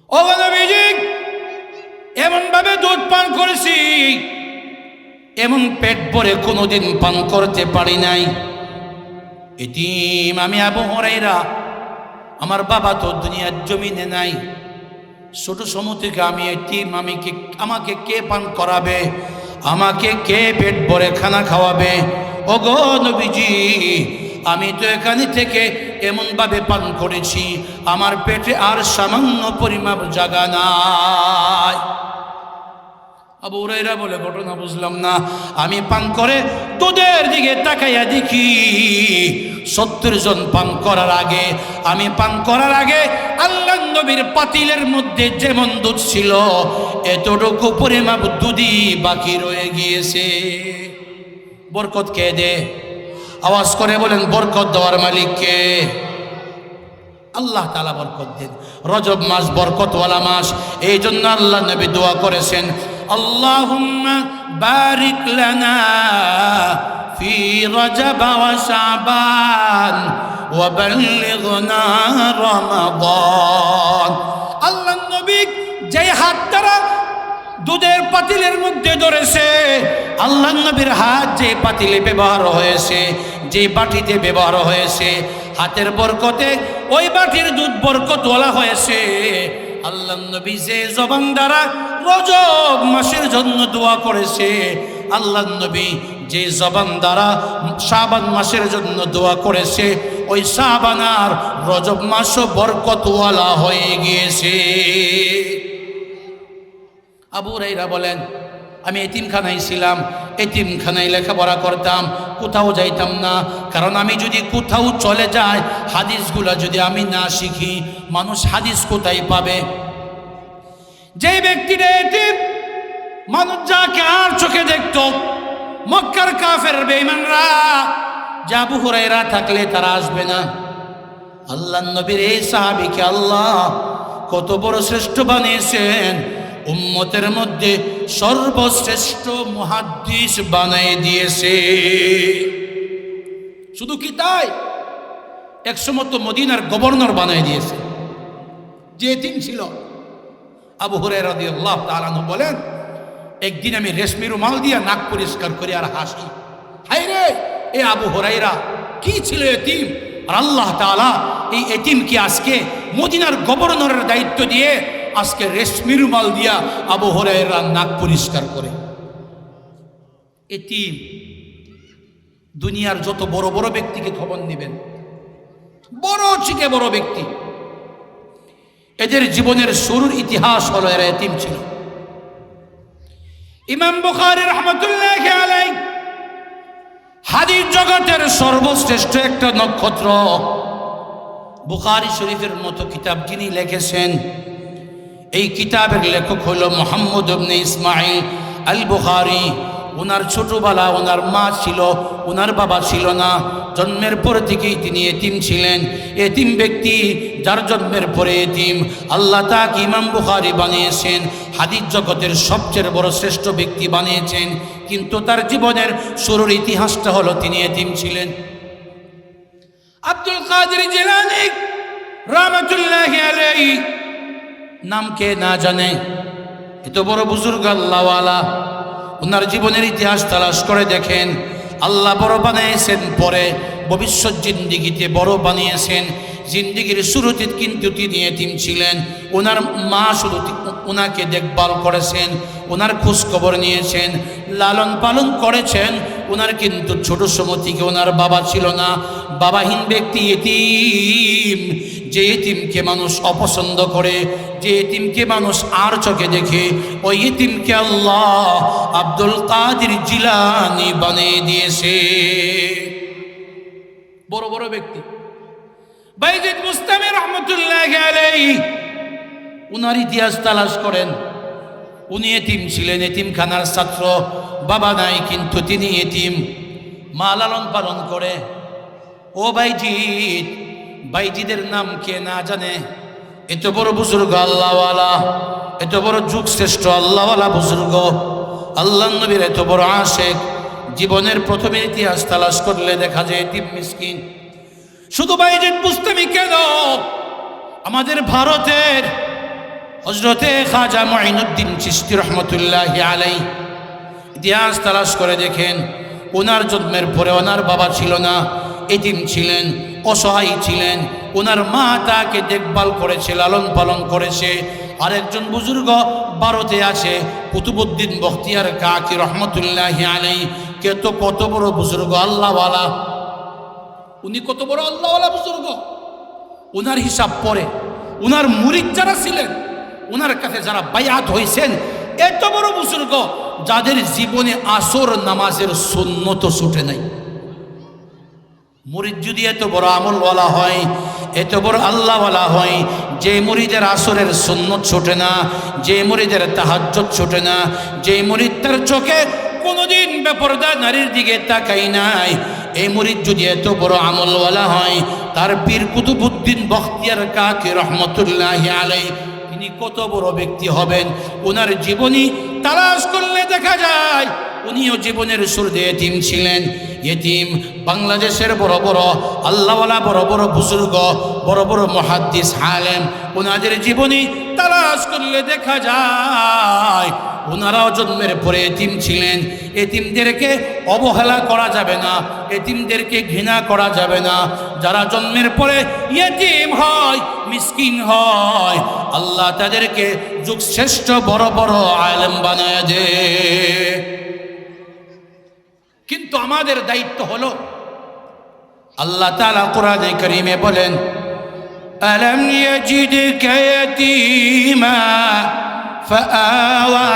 ও নবীজি, এমন ভাবে দুধ পান করেছি, এমন পেট ভরে কোনোদিন পান করতে পারি নাই। এতিম আমি আবু হুরায়রা, আমার বাবা তো দুনিয়ার জমিনে নাই। ছোট সময় থেকে আমি এতিম। আমাকে কে পান করাবে? আমাকে কে পেট ভরে খানা খাওয়াবে? ও গো নবীজি, আমি তো এখানে থেকে এমনভাবে পান করেছি, আমার পেটে আর সামান্য পরিমাপ জায়গা নাই। আবু হুরায়রা বলে, ঘটনা বুঝলাম না। আমি পান করে দুধের দিকে তাকাইয়া দেখি 70 জন পান করার আগে, আমি পান করার আগে আল্লাহ নবীর পাতিলের মধ্যে যেমন দুধ ছিল, এতটুকু পরিমাপ দুধই বাকি রয়ে গিয়েছে। বরকত কে দে? আওয়াজ করে বলেন, বরকত দেওয়ার মালিক কে? আল্লাহ তাআলা বরকত দেন। রজব মাস বরকতওয়ালা মাস, এই জন্য আল্লাহ নবী দোয়া করেছেন, আল্লাহুম্মা বারিক লানা ফি রজব ওয়া শাবান ওয়া বাল্লিগনা রমাদান। আল্লাহ নবী যেই হাত দ্বারা দুধের পাতিলের মধ্যে ধরেছে, আল্লাহ নবীর হাত যে পাতিলে ব্যবহার হয়েছে, যে বাটিতে ব্যবহার হয়েছে, হাতের বরকতে ওই বাটির দুধ বরকতওয়ালা হয়েছে। আল্লাহ নবী যে জবান দ্বারা রজব মাসের জন্য দোয়া করেছে, আল্লাহ নবী যে জবান দ্বারা শাবান মাসের জন্য দোয়া করেছে, ওই শাবান আর রজব মাসও বরকতওয়ালা হয়ে গিয়েছে। আবু হুরায়রা বলেন, আমি এতিমখানায় ছিলাম, এতিমখানায় লেখাপড়া করতাম, কোথাও যাইতাম না। কারণ আমি যদি কোথাও চলে যাই, হাদিসগুলা যদি আমি না শিখি, মানুষ হাদিস কোথায় পাবে? যে ব্যক্তিটা এতিম, মানুষ যাকে আর চোখে দেখত, মক্কার কাফের বেঈমানরা, যে আবু হুরায়রা থাকলে তারা আসবে না। আল্লাহ নবীর এই সাহাবীকে আল্লাহ কত বড় শ্রেষ্ঠ বানিয়েছেন, উম্মতের মধ্যে সর্বশ্রেষ্ঠ মুহাদ্দিস বানিয়ে দিয়েছে। শুধু কি তাই, একসময় তো মদিনার গভর্নর বানিয়ে দিয়েছে। যে এতিম ছিল, আবু হুরায়রা রাদিয়াল্লাহু তাআলা আনহু বলেন, একদিন আমি রেশমি রুমাল দিয়া নাক পরিষ্কার করি আর হাসি, হায় রে এ আবু হুরায়রা কি ছিল এতিম, আর আল্লাহ তাআলা এই এতিমকে আজকে মদিনার গভর্নরের দায়িত্ব দিয়ে আজকে রেশমি রুমাল দিয়া আবু হুরায়রা নাক পরিষ্কার করে। এতিম, দুনিয়ার যত বড় বড় ব্যক্তিকে খবর নেবেন, বড় থেকে বড় ব্যক্তি, এদের জীবনের শুরুর ইতিহাস হলো এরা এতিম ছিল। ইমাম বুখারী রাহমাতুল্লাহি আলাইহি হাদিস জগতের সর্বশ্রেষ্ঠ একটা নক্ষত্র, বুখারী শরীফের মতো কিতাব যিনি লিখেছেন, এই কিতাবের লেখক হলো মুহাম্মদ ইবনে ইসমাঈল আল বুখারী। ওনার ছোটবেলা ওনার মা ছিল, ওনার বাবা ছিল না, জন্মের পর থেকেই তিনি এতিম ছিলেন। এতিম ব্যক্তি, যার জন্মের পরে এতিম, আল্লাহ তাকে ইমাম বুখারী বানিয়েছেন, হাদিস জগতের সবচেয়ে বড় শ্রেষ্ঠ ব্যক্তি বানিয়েছেন। কিন্তু তার জীবনের শুরুর ইতিহাসটা হলো তিনি এতিম ছিলেন। আব্দুল কাদের জিলানী রাহমাতুল্লাহি আলাইহি, নাম কে না জানে, এত বড় বুজুর্গ আল্লাহওয়ালা, ওনার জীবনের ইতিহাস তালাশ করে দেখেন। আল্লাহ বড় বানিয়েছেন, পরে ভবিষ্যৎ জিন্দিগিতে বড় বানিয়েছেন। জিন্দিগির শুরুতে কিন্তু তিনি এতিম ছিলেন। ওনার মা শুধু ওনাকে দেখভাল করেছেন, ওনার খোঁজ খবর নিয়েছেন, লালন পালন করেছেন। ওনার কিন্তু ছোট সময় থেকে ওনার বাবা ছিল না, বাবাহীন ব্যক্তি এতিম। যে এতিমকে মানুষ অপছন্দ করে, যে এতিমকে মানুষ আর চোখে দেখে, ওই এতিমকে আল্লাহ আব্দুল কাদের জিলানী বানিয়ে দিয়েছে। বড় বড় ব্যক্তি, বাইজিদ বুস্তামি রাহমাতুল্লাহি আলাইহি, উনার ইতিহাস তালাশ করেন। উনি এতিম ছিলেন, এতিমখানার ছাত্র, বাবা নাই কিন্তু তিনি এতিম, মা লালন পালন করে। ও বাইজিদ, বাইজিদের নাম কে না জানে, এত বড় বুজুর্গ আল্লাহওয়ালা, এত বড় যুগ শ্রেষ্ঠ আল্লাহওয়ালা বুজুর্গ, আল্লাহ নবীর এত বড় আশেক। জীবনের প্রথমে ইতিহাস তালাশ করলে দেখা যায় এতিম মিসকিন। শুধু বাইজিদ বুস্তামি কেন, আমাদের ভারতের হযরতে খাজা মুঈনুদ্দিন চিশতি রহমতুল্লাহি আলাইহি, ইতিহাস তালাশ করে দেখেন, ওনার জন্মের পরে ওনার বাবা ছিল না, এতিম ছিলেন, অসহায় ছিলেন। ওনার মা তাকে দেখভাল করেছে, লালন পালন করেছে। আরেকজন বুজুর্গ ভারতে আছে, কুতুবউদ্দিন বখতিয়ার কাকি রহমতুল্লাহি আলাইহি, কে তো কত বড় বুজুর্গ আল্লাহওয়ালা, উনি কত বড় আল্লাহওয়ালা বুজুর্গ। ওনার হিসাব পরে ওনার মুরিদ যারা ছিলেন, ওনার কাছে যারা বায়াত হয়েছেন, এত বড় বুজুর্গ যাদের জীবনে আসর নামাজের সুন্নত ছুটে নাই। মুরিদ যদি এত বড় আমলওয়ালা হয়, এত বড় আল্লাহওয়ালা হয়, যে মুরিদের আসরের সুন্নত ছোটে না, যে মুরিদের তাহাজ্জুদ ছোটে না, যে মুরিদ তার চোখে কোনোদিন বেপরদা নারীর দিকে তাকাই নাই, এই মুরিদ যদি এত বড় আমলওয়ালা হয়, তার পীর কুতুবউদ্দিন বখতিয়ার কাকি রহমতুল্লাহি আলাইহি, তিনি কত বড় ব্যক্তি হবেন। ওনার জীবনী তালাশ করলে দেখা যায় উনিও জীবনের শুরুতে এতিম ছিলেন। এতিম বাংলাদেশের বড় বড় আল্লাহওয়ালা, বড় বড় বুজুর্গ, বড় বড় মুহাদ্দিস আলেম, ওনাদের জীবনী তালাশ করলে দেখা যায় ওনারাও জন্মের পরে এতিম ছিলেন। এতিমদেরকে অবহেলা করা যাবে না, এতিমদেরকে ঘৃণা করা যাবে না। যারা জন্মের পরে এতিম হয়, মিসকিন হয়, আল্লাহ তাদেরকে যুগ শ্রেষ্ঠ বড় বড় আলেম বানায় দেয়। কিন্তু আমাদের দায়িত্ব হলো, আল্লাহ তাআলা কোরআনে কারীমে বলেন, আলাম ইয়াজিদকা ইয়াতীমা ফাআওয়া,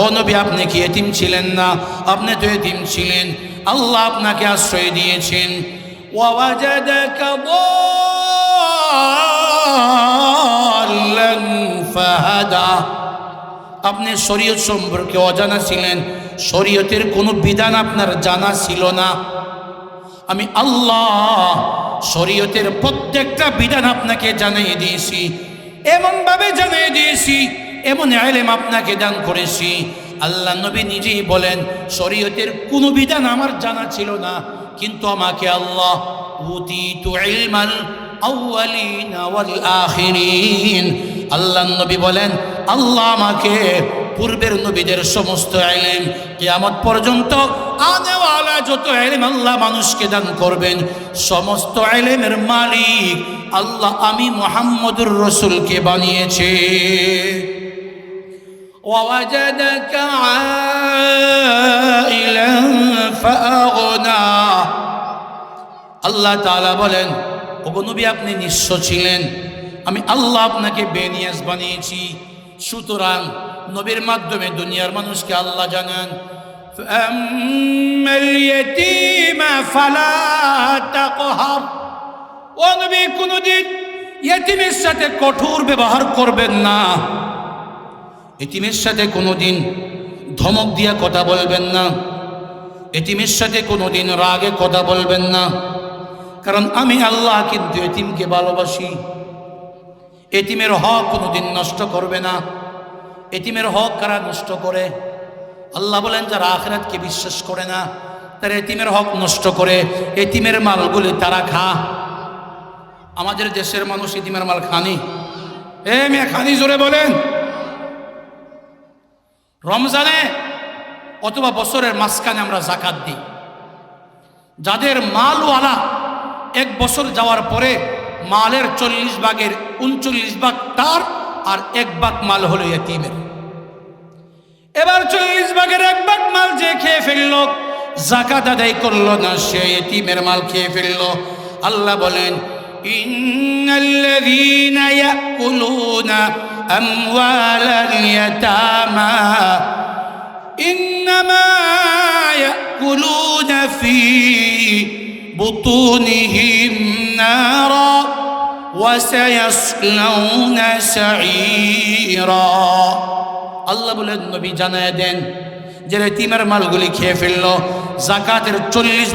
ও নবী আপনি কি এতিম ছিলেন না? আপনি তো এতিম ছিলেন, আল্লাহ আপনাকে আশ্রয় দিয়েছেন। ওয়াওয়াজাদাকা দাল্লান ফাহাদা, আপনি শরীয়ত সম্পর্কে অজানা ছিলেন, শরীয়তের কোনো বিধান আপনার জানা ছিল না। আমি আল্লাহ শরীয়তের প্রত্যেকটা বিধান আপনাকে জানিয়ে দিয়েছি। এমনভাবে জানিয়ে দিয়েছি, এমন ইলম আপনাকে দান করেছি। আল্লাহ নবী নিজেই বলেন, শরীয়তের কোনো বিধান আমার জানা ছিল না, কিন্তু আমাকে আল্লাহ উতিতু ইলমাল আউয়ালিন ওয়াল আখিরিন, আল্লাহ নবী বলেন আল্লাহ আমাকে পূর্বের নবীদের সমস্ত ইলম কিয়ামত পর্যন্ত আনেওয়ালা যত ইলম আল্লাহ মানুষকে দান করবেন, সমস্ত ইলমের মালিক আল্লাহ আমি মুহাম্মদুর রাসূলকে বানিয়েছে। ووجدك عائلا فأغنى, আল্লাহ তাআলা বলেন ওগো নবী আপনি নিঃস্ব ছিলেন, আমি আল্লাহ আপনাকে বেনিয়াজ বানিয়েছি। সুতরাং নবীর মাধ্যমে দুনিয়ার মানুষকে আল্লাহ জানান, ফাআম্মাল ইয়াতীমা ফালা তাকহার, ও নবী কোনদিন ইয়েতিমের সাথে কঠোর ব্যবহার করবেন না, এতিমের সাথে কোনোদিন ধমক দিয়া কথা বলবেন না, এতিমের সাথে কোনোদিন রাগে কথা বলবেন না, কারণ আমি আল্লাহ কিন্তু এতিমকে ভালোবাসি। এতিমের হক কোনোদিন নষ্ট করবে না। এতিমের হক কারা নষ্ট করে? আল্লাহ বলেন যারা আখিরাতকে বিশ্বাস করে না তারা এতিমের হক নষ্ট করে, এতিমের মালগুলি তারা খা। আমাদের দেশের মানুষ এতিমের মাল খানি, মেয়ে খানি, জোরে বলেন। রমজানে অথবা বছরের মাঝখানে আমরা জাকাত দিই। যাদের মালওয়ালা এক বছর যাওয়ার পরে মালের 40 ভাগের 39 ভাগ তার, আর 1 ভাগ মাল হলো এতিমের। এবার 40 ভাগের 1 ভাগ মাল যে খেয়ে ফেললো, জাকাত আদায় করলো না, সে এতিমের মাল খেয়ে ফেললো। আল্লাহ বলেন ইন্নাল্লাযীনা ইয়াকুলুনা আমওয়ালাল ইয়াতামা ইন্নামা ইয়াকুলুনা ফি বুতুনিহিম নারা ওয়া সায়াসলাউনা সাঈরা। আল্লাহ বলেন নবী জানায় দেন যে এতিমের মালগুলি খেয়ে ফেললো, যাকাতের 40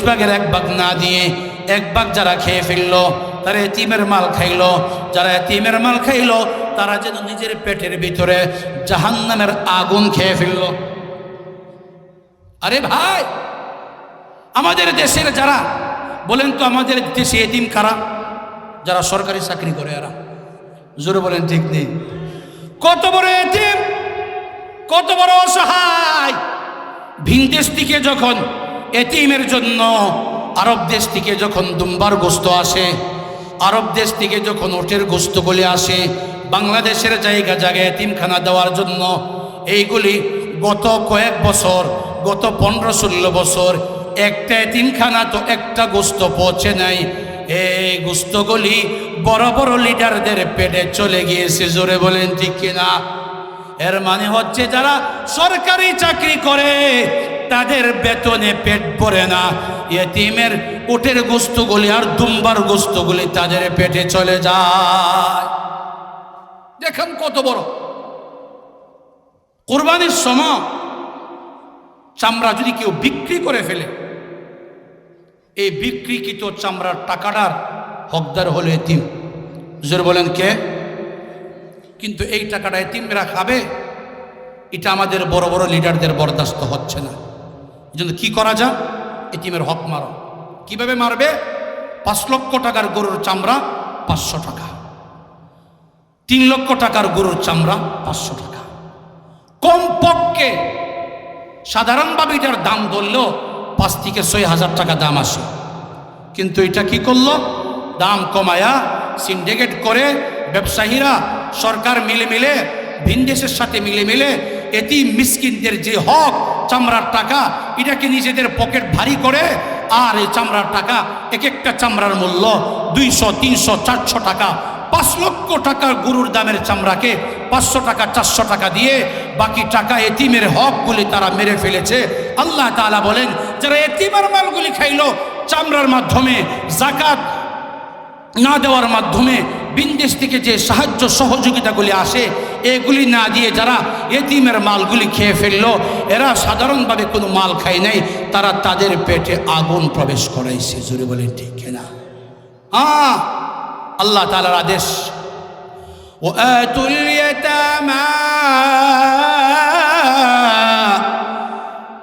ভাগের 1 ভাগ না দিয়ে 1 ভাগ যারা খেয়ে ফেললো তারা এতিমের মাল খাইলো। যারা এতিমের মাল খাইলো তারা যেন নিজের পেটের ভিতরে জাহান্নামের আগুন খেয়ে ফেললো। আরে ভাই, আমাদের দেশের যারা বলেন তো, আমাদের দেশে এতিম কারা? যারা সরকারি চাকরি করে এরা, জোরে বলেন ঠিক নেই? কত বড় এতিম, কত বড় অসহায়। ভিন দেশ থেকে যখন এতিমের জন্য আরব দেশ থেকে যখন দুম্বার গোস্ত আসে, আরব দেশ থেকে যখন ওটের গোস্তগুলি আসে, বাংলাদেশের জায়গা জায়গায় এতিমখানা দেওয়ার জন্য, এইগুলি গত কয়েক বছর, গত 15-16 বছর একটা এতিমখানা তো একটা গোস্ত পৌঁছে নাই। এই গোস্তগুলি বড় বড় লিডারদের পেটে চলে গিয়েছে, জোরে বলেন ঠিক কিনা? এর মানে হচ্ছে যারা সরকারি চাকরি করে তাদের বেতনে পেট ভরে না, এতিমের উটের গোস্তগুলি আর দুম্বার গোস্তগুলি তাদের পেটে চলে যায়। দেখেন কত বড়। কুরবানির সময় চামড়া যদি কেউ বিক্রি করে ফেলে, এই বিক্রিকৃত চামড়ার টাকাটার হকদার হলো এতিম। জোরে বলেন কে? কিন্তু এই টাকাটা এতিমরা খাবে, এটা আমাদের বড় বড় লিডারদের বরদাস্ত হচ্ছে না। এই জন্য কী করা যায়? এতিমের হক মারো। কিভাবে মারবে? 5 লক্ষ টাকার গরুর চামড়া 500 টাকা, 3 লক্ষ টাকার গরুর চামড়া 500 টাকা। কমপক্ষে সাধারণভাবে এটার দাম ধরলেও 5 থেকে 6 হাজার টাকা দাম আসে। কিন্তু এটা কি করলো? দাম কমায়া সিন্ডিকেট করে ব্যবসায়ীরা, সরকার মিলে ভিনদেশের সাথে মিলে এতিম মিসকিনদের যে হক চামড়ার টাকা, এটাকে নিজেদের পকেট ভারী করে, আর এই চামড়ার টাকা এক একটা চামড়ার মূল্য 200, 300, 400 টাকা। 5 লক্ষ টাকার গরুর দামের চামড়াকে 500 টাকা, 400 টাকা দিয়ে বাকি টাকা এতিমের হকগুলি তারা মেরে ফেলেছে। আল্লাহ তাআলা বলেন যারা এতিমের মালগুলি খাইলো, চামড়ার মাধ্যমে, যাকাত না দেওয়ার মাধ্যমে, বিদেশ থেকে যে সাহায্য সহযোগিতাগুলি আসে, এগুলি না দিয়ে যারা এতিমের মালগুলি খেয়ে ফেললো, এরা সাধারণভাবে কোনো মাল খায় নাই, তারা তাদের পেটে আগুন প্রবেশ করাইছে। জোরে বলে ঠিক না? আল্লাহ তাআলার আদেশ, وآتوا اليتامى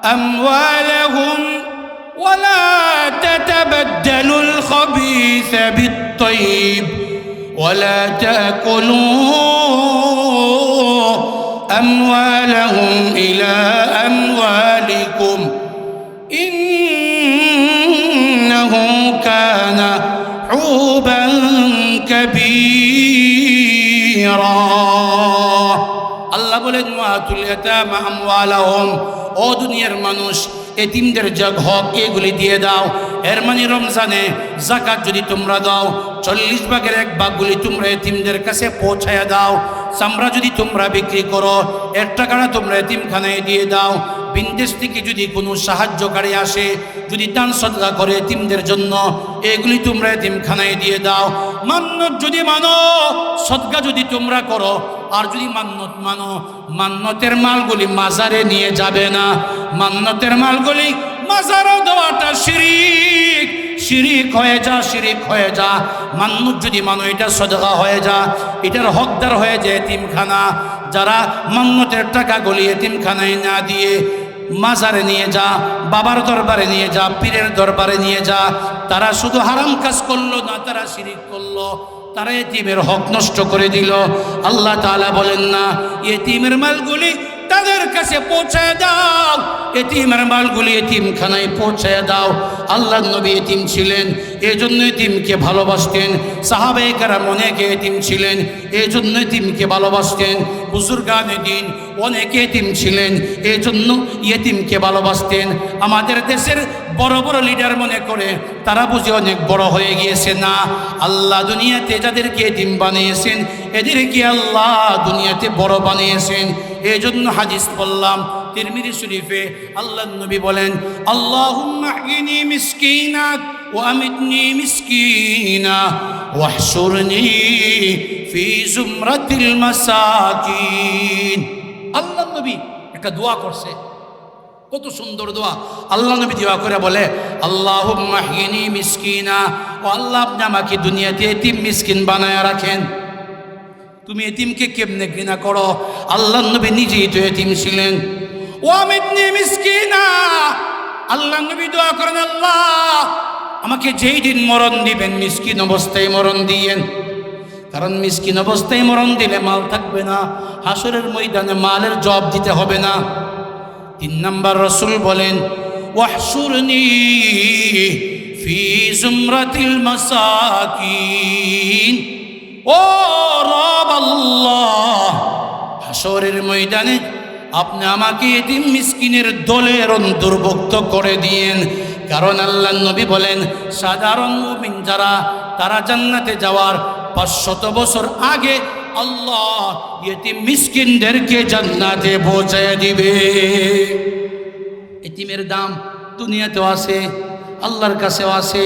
أموالهم ولا تتبدلوا الخبيث بالطيب ولا تأكلوا أموالهم إلى أموالكم إنه كان حوبا كبيرا الله বলেন ওয়াতুল ইয়াতামা আমওয়ালাহুম ও দুনিয়ার মানুষ এতিমদের যা হক এগুলি দিয়ে দাও এর মানে রমজানে যাকাত যদি তোমরা দাও 40 ভাগের 1 ভাগগুলি তোমরা এতিমদের কাছে পৌঁছায়া দাও চামড়া যদি তোমরা বিক্রি করো এর টাকাটা তোমরা এতিমখানায় দিয়ে দাও বিদেশ থেকে যদি কোনো সাহায্যকারী আসে যদি দান সদকা করে এতিমদের জন্য এগুলি তোমরা এতিমখানায় দিয়ে দাও মান্নত যদি মানো সদকা যদি তোমরা করো আর যদি মান্নত মানো মান্নতের মালগুলি মাজারে নিয়ে যাবে না মান্নতের মালগুলি মাজারে দেওয়াটা শিরিক শিরিক হয়ে যা মান্নত যদি মানো এটা সদকা হয়ে যা এটার হকদার হয়ে যায় এতিমখানা যারা মান্নতের টাকাগুলি এতিমখানায় না দিয়ে মাজারে নিয়ে যা বাবার দরবারে নিয়ে যা পীরের দরবারে নিয়ে যা তারা শুধু হারাম কাজ করলো না তারা শিরিক করলো তারা এতিমের হক নষ্ট করে দিল আল্লাহ তাআলা বলেন না এতিমের মালগুলি তাদের কাছে পৌঁছায় দাও এতিমের মালগুলি এতিমখানায় পৌঁছায় দাও আল্লাহর নবী এতিম ছিলেন এজন্য এতিমকে ভালোবাসতেন সাহাবায়ে কেরাম অনেকে এতিম ছিলেন এজন্য এতিমকে ভালোবাসতেন বুজুর্গানে দ্বীন অনেকে এতিম ছিলেন এজন্য এতিমকে ভালোবাসতেন আমাদের দেশের বড় বড় লিডার মনে করে তারা বুঝি অনেক বড় হয়ে গিয়েছে না আল্লাহ দুনিয়াতে যাদেরকে এতিম বানিয়েছেন এদেরকে আল্লাহ দুনিয়াতে বড় বানিয়েছেন এজন্য হাদিস বললাম তিরমিজি শরীফে আল্লাহর নবী বলেন আল্লাহুম্মা আহইনি মিসকিনা ওয়া আমিতনি মিসকিনা ওয়াহশুরনি ফি জুমরাতিল মাসাকিন আল্লাহর নবী একটা দোয়া করছে কত সুন্দর দোয়া আল্লাহ নবী দোয়া করে বলে আল্লাহুম্মা আহইনি মিসকিনা ও আল্লাহ আপনি আমাকে দুনিয়াতে এতিম মিসকিন বানায়া রাখেন তুমি এতিমকে কেমনে ঘৃণা করো আল্লাহর নবী নিজেই তো এতিম ছিলেন ওয়ামিতনি মিসকিনা আল্লাহর নবী দোয়া করেন আল্লাহ আমাকে যেই দিন মরণ দিবেন মিসকিন অবস্থায় মরণ দিয়েন কারণ মিসকিন অবস্থায় মরণ দিলে মাল থাকবে না হাসরের ময়দানে মালের জবাব দিতে হবে না 3 নম্বর রাসূল বলেন ওয়াহশুরনি ফি জুমরাতিল মাসাকিন ও রব আল্লাহ হাসরের ময়দানে আপনি আমাকে এতিম মিসকিনের দলের অন্তর্ভুক্ত করে দিয়েন কারণ আল্লাহর নবী বলেন সাধারণ মুমিন যারা তারা জান্নাতে যাওয়ার 500 বছর আগে আল্লাহ এতিম মিসকিনদেরকে জান্নাতে পৌঁছায় দিবে এতিমের দাম দুনিয়াতেও আছে আল্লাহর কাছেও আছে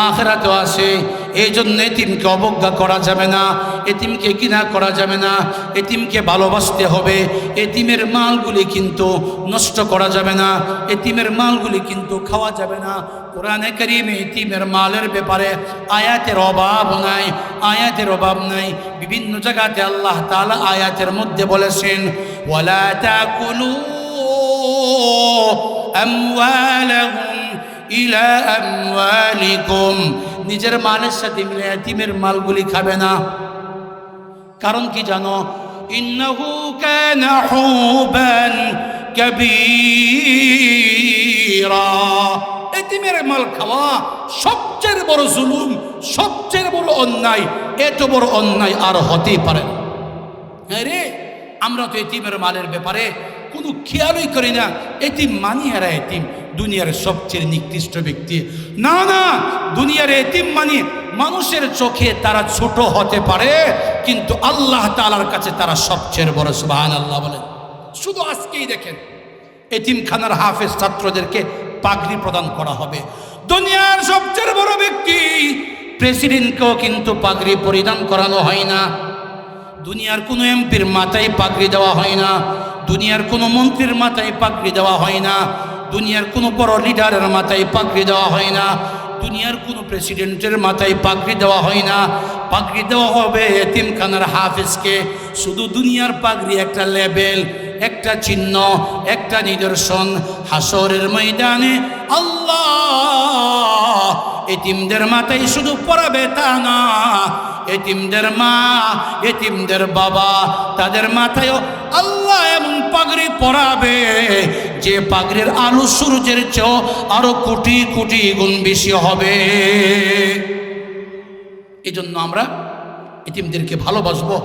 আখিরাতেও আছে এই জন্য এতিমকে অবজ্ঞা করা যাবে না এতিমকে ঘৃণা করা যাবে না এতিমকে ভালোবাসতে হবে এতিমের মালগুলি কিন্তু নষ্ট করা যাবে না এতিমের মালগুলি কিন্তু খাওয়া যাবে না কোরআনে কারীমে এতিমের মালের ব্যাপারে আয়াতের অভাব নাই বিভিন্ন জায়গাতে আল্লাহ তাআলা আয়াতের মধ্যে বলেছেন ওয়ালা তাকুলু আমওয়ালাহুম ইলা আমওয়ালিকুম নিজের মালের সাথে মিলে এতিমের মালগুলি খাবে না কারণ কি জানো ইন্নাহু কানা হুবান কাবীরা এতিমের মাল খাওয়া সবচেয়ে বড় জুলুম সবচেয়ে বড় অন্যায় এত বড় অন্যায় আর হতেই পারে না হ্যাঁ রে আমরা তো এতিমের মালের ব্যাপারে কোনো খেয়ালই করি না এতিম মানি এরা এতিম দুনিয়ার সবচেয়ে নিকৃষ্ট ব্যক্তি না দুনিয়ার এতিম মানি মানুষের চোখে তারা ছোট হতে পারে কিন্তু আল্লাহ তাআলার কাছে তারা সবচেয়ে বড় সুবহানাল্লাহ বলেন শুধু আজকেই দেখেন এতিমখানার হাফেজ ছাত্রদেরকে পাগড়ি প্রদান করা হবে দুনিয়ার সবচেয়ে বড় ব্যক্তি প্রেসিডেন্টকেও কিন্তু পাগড়ি পরিধান করানো হয় না দুনিয়ার কোনো এমপির মাথায় পাগড়ি দেওয়া হয় না দুনিয়ার কোনো মন্ত্রীর মাথায় পাগড়ি দেওয়া হয় না দুনিয়ার কোনো বড় লিডারের মাথায় পাগড়ি দেওয়া হয় না দুনিয়ার কোনো প্রেসিডেন্টের মাথায় পাগড়ি দেওয়া হয় না, পাগড়ি দেওয়া হবে এতিমখানার হাফেজকে। শুধু দুনিয়ার পাগড়ি একটা লেবেল, একটা চিহ্ন, একটা নিদর্শন। হাসরের ময়দানে আল্লাহ এতিমদের মাথায় শুধু পরাবে তা না, এতিমদের মা, এতিমদের বাবা, তাদের মাথায়ও আল্লাহ এমন পাগড়ি পরাবে যে পাগড়ির আলো সূর্যের চেয়েও আরো কোটি কোটি গুণ বেশি হবে। এজন্য আমরা এতিমদেরকে ভালোবাসবো।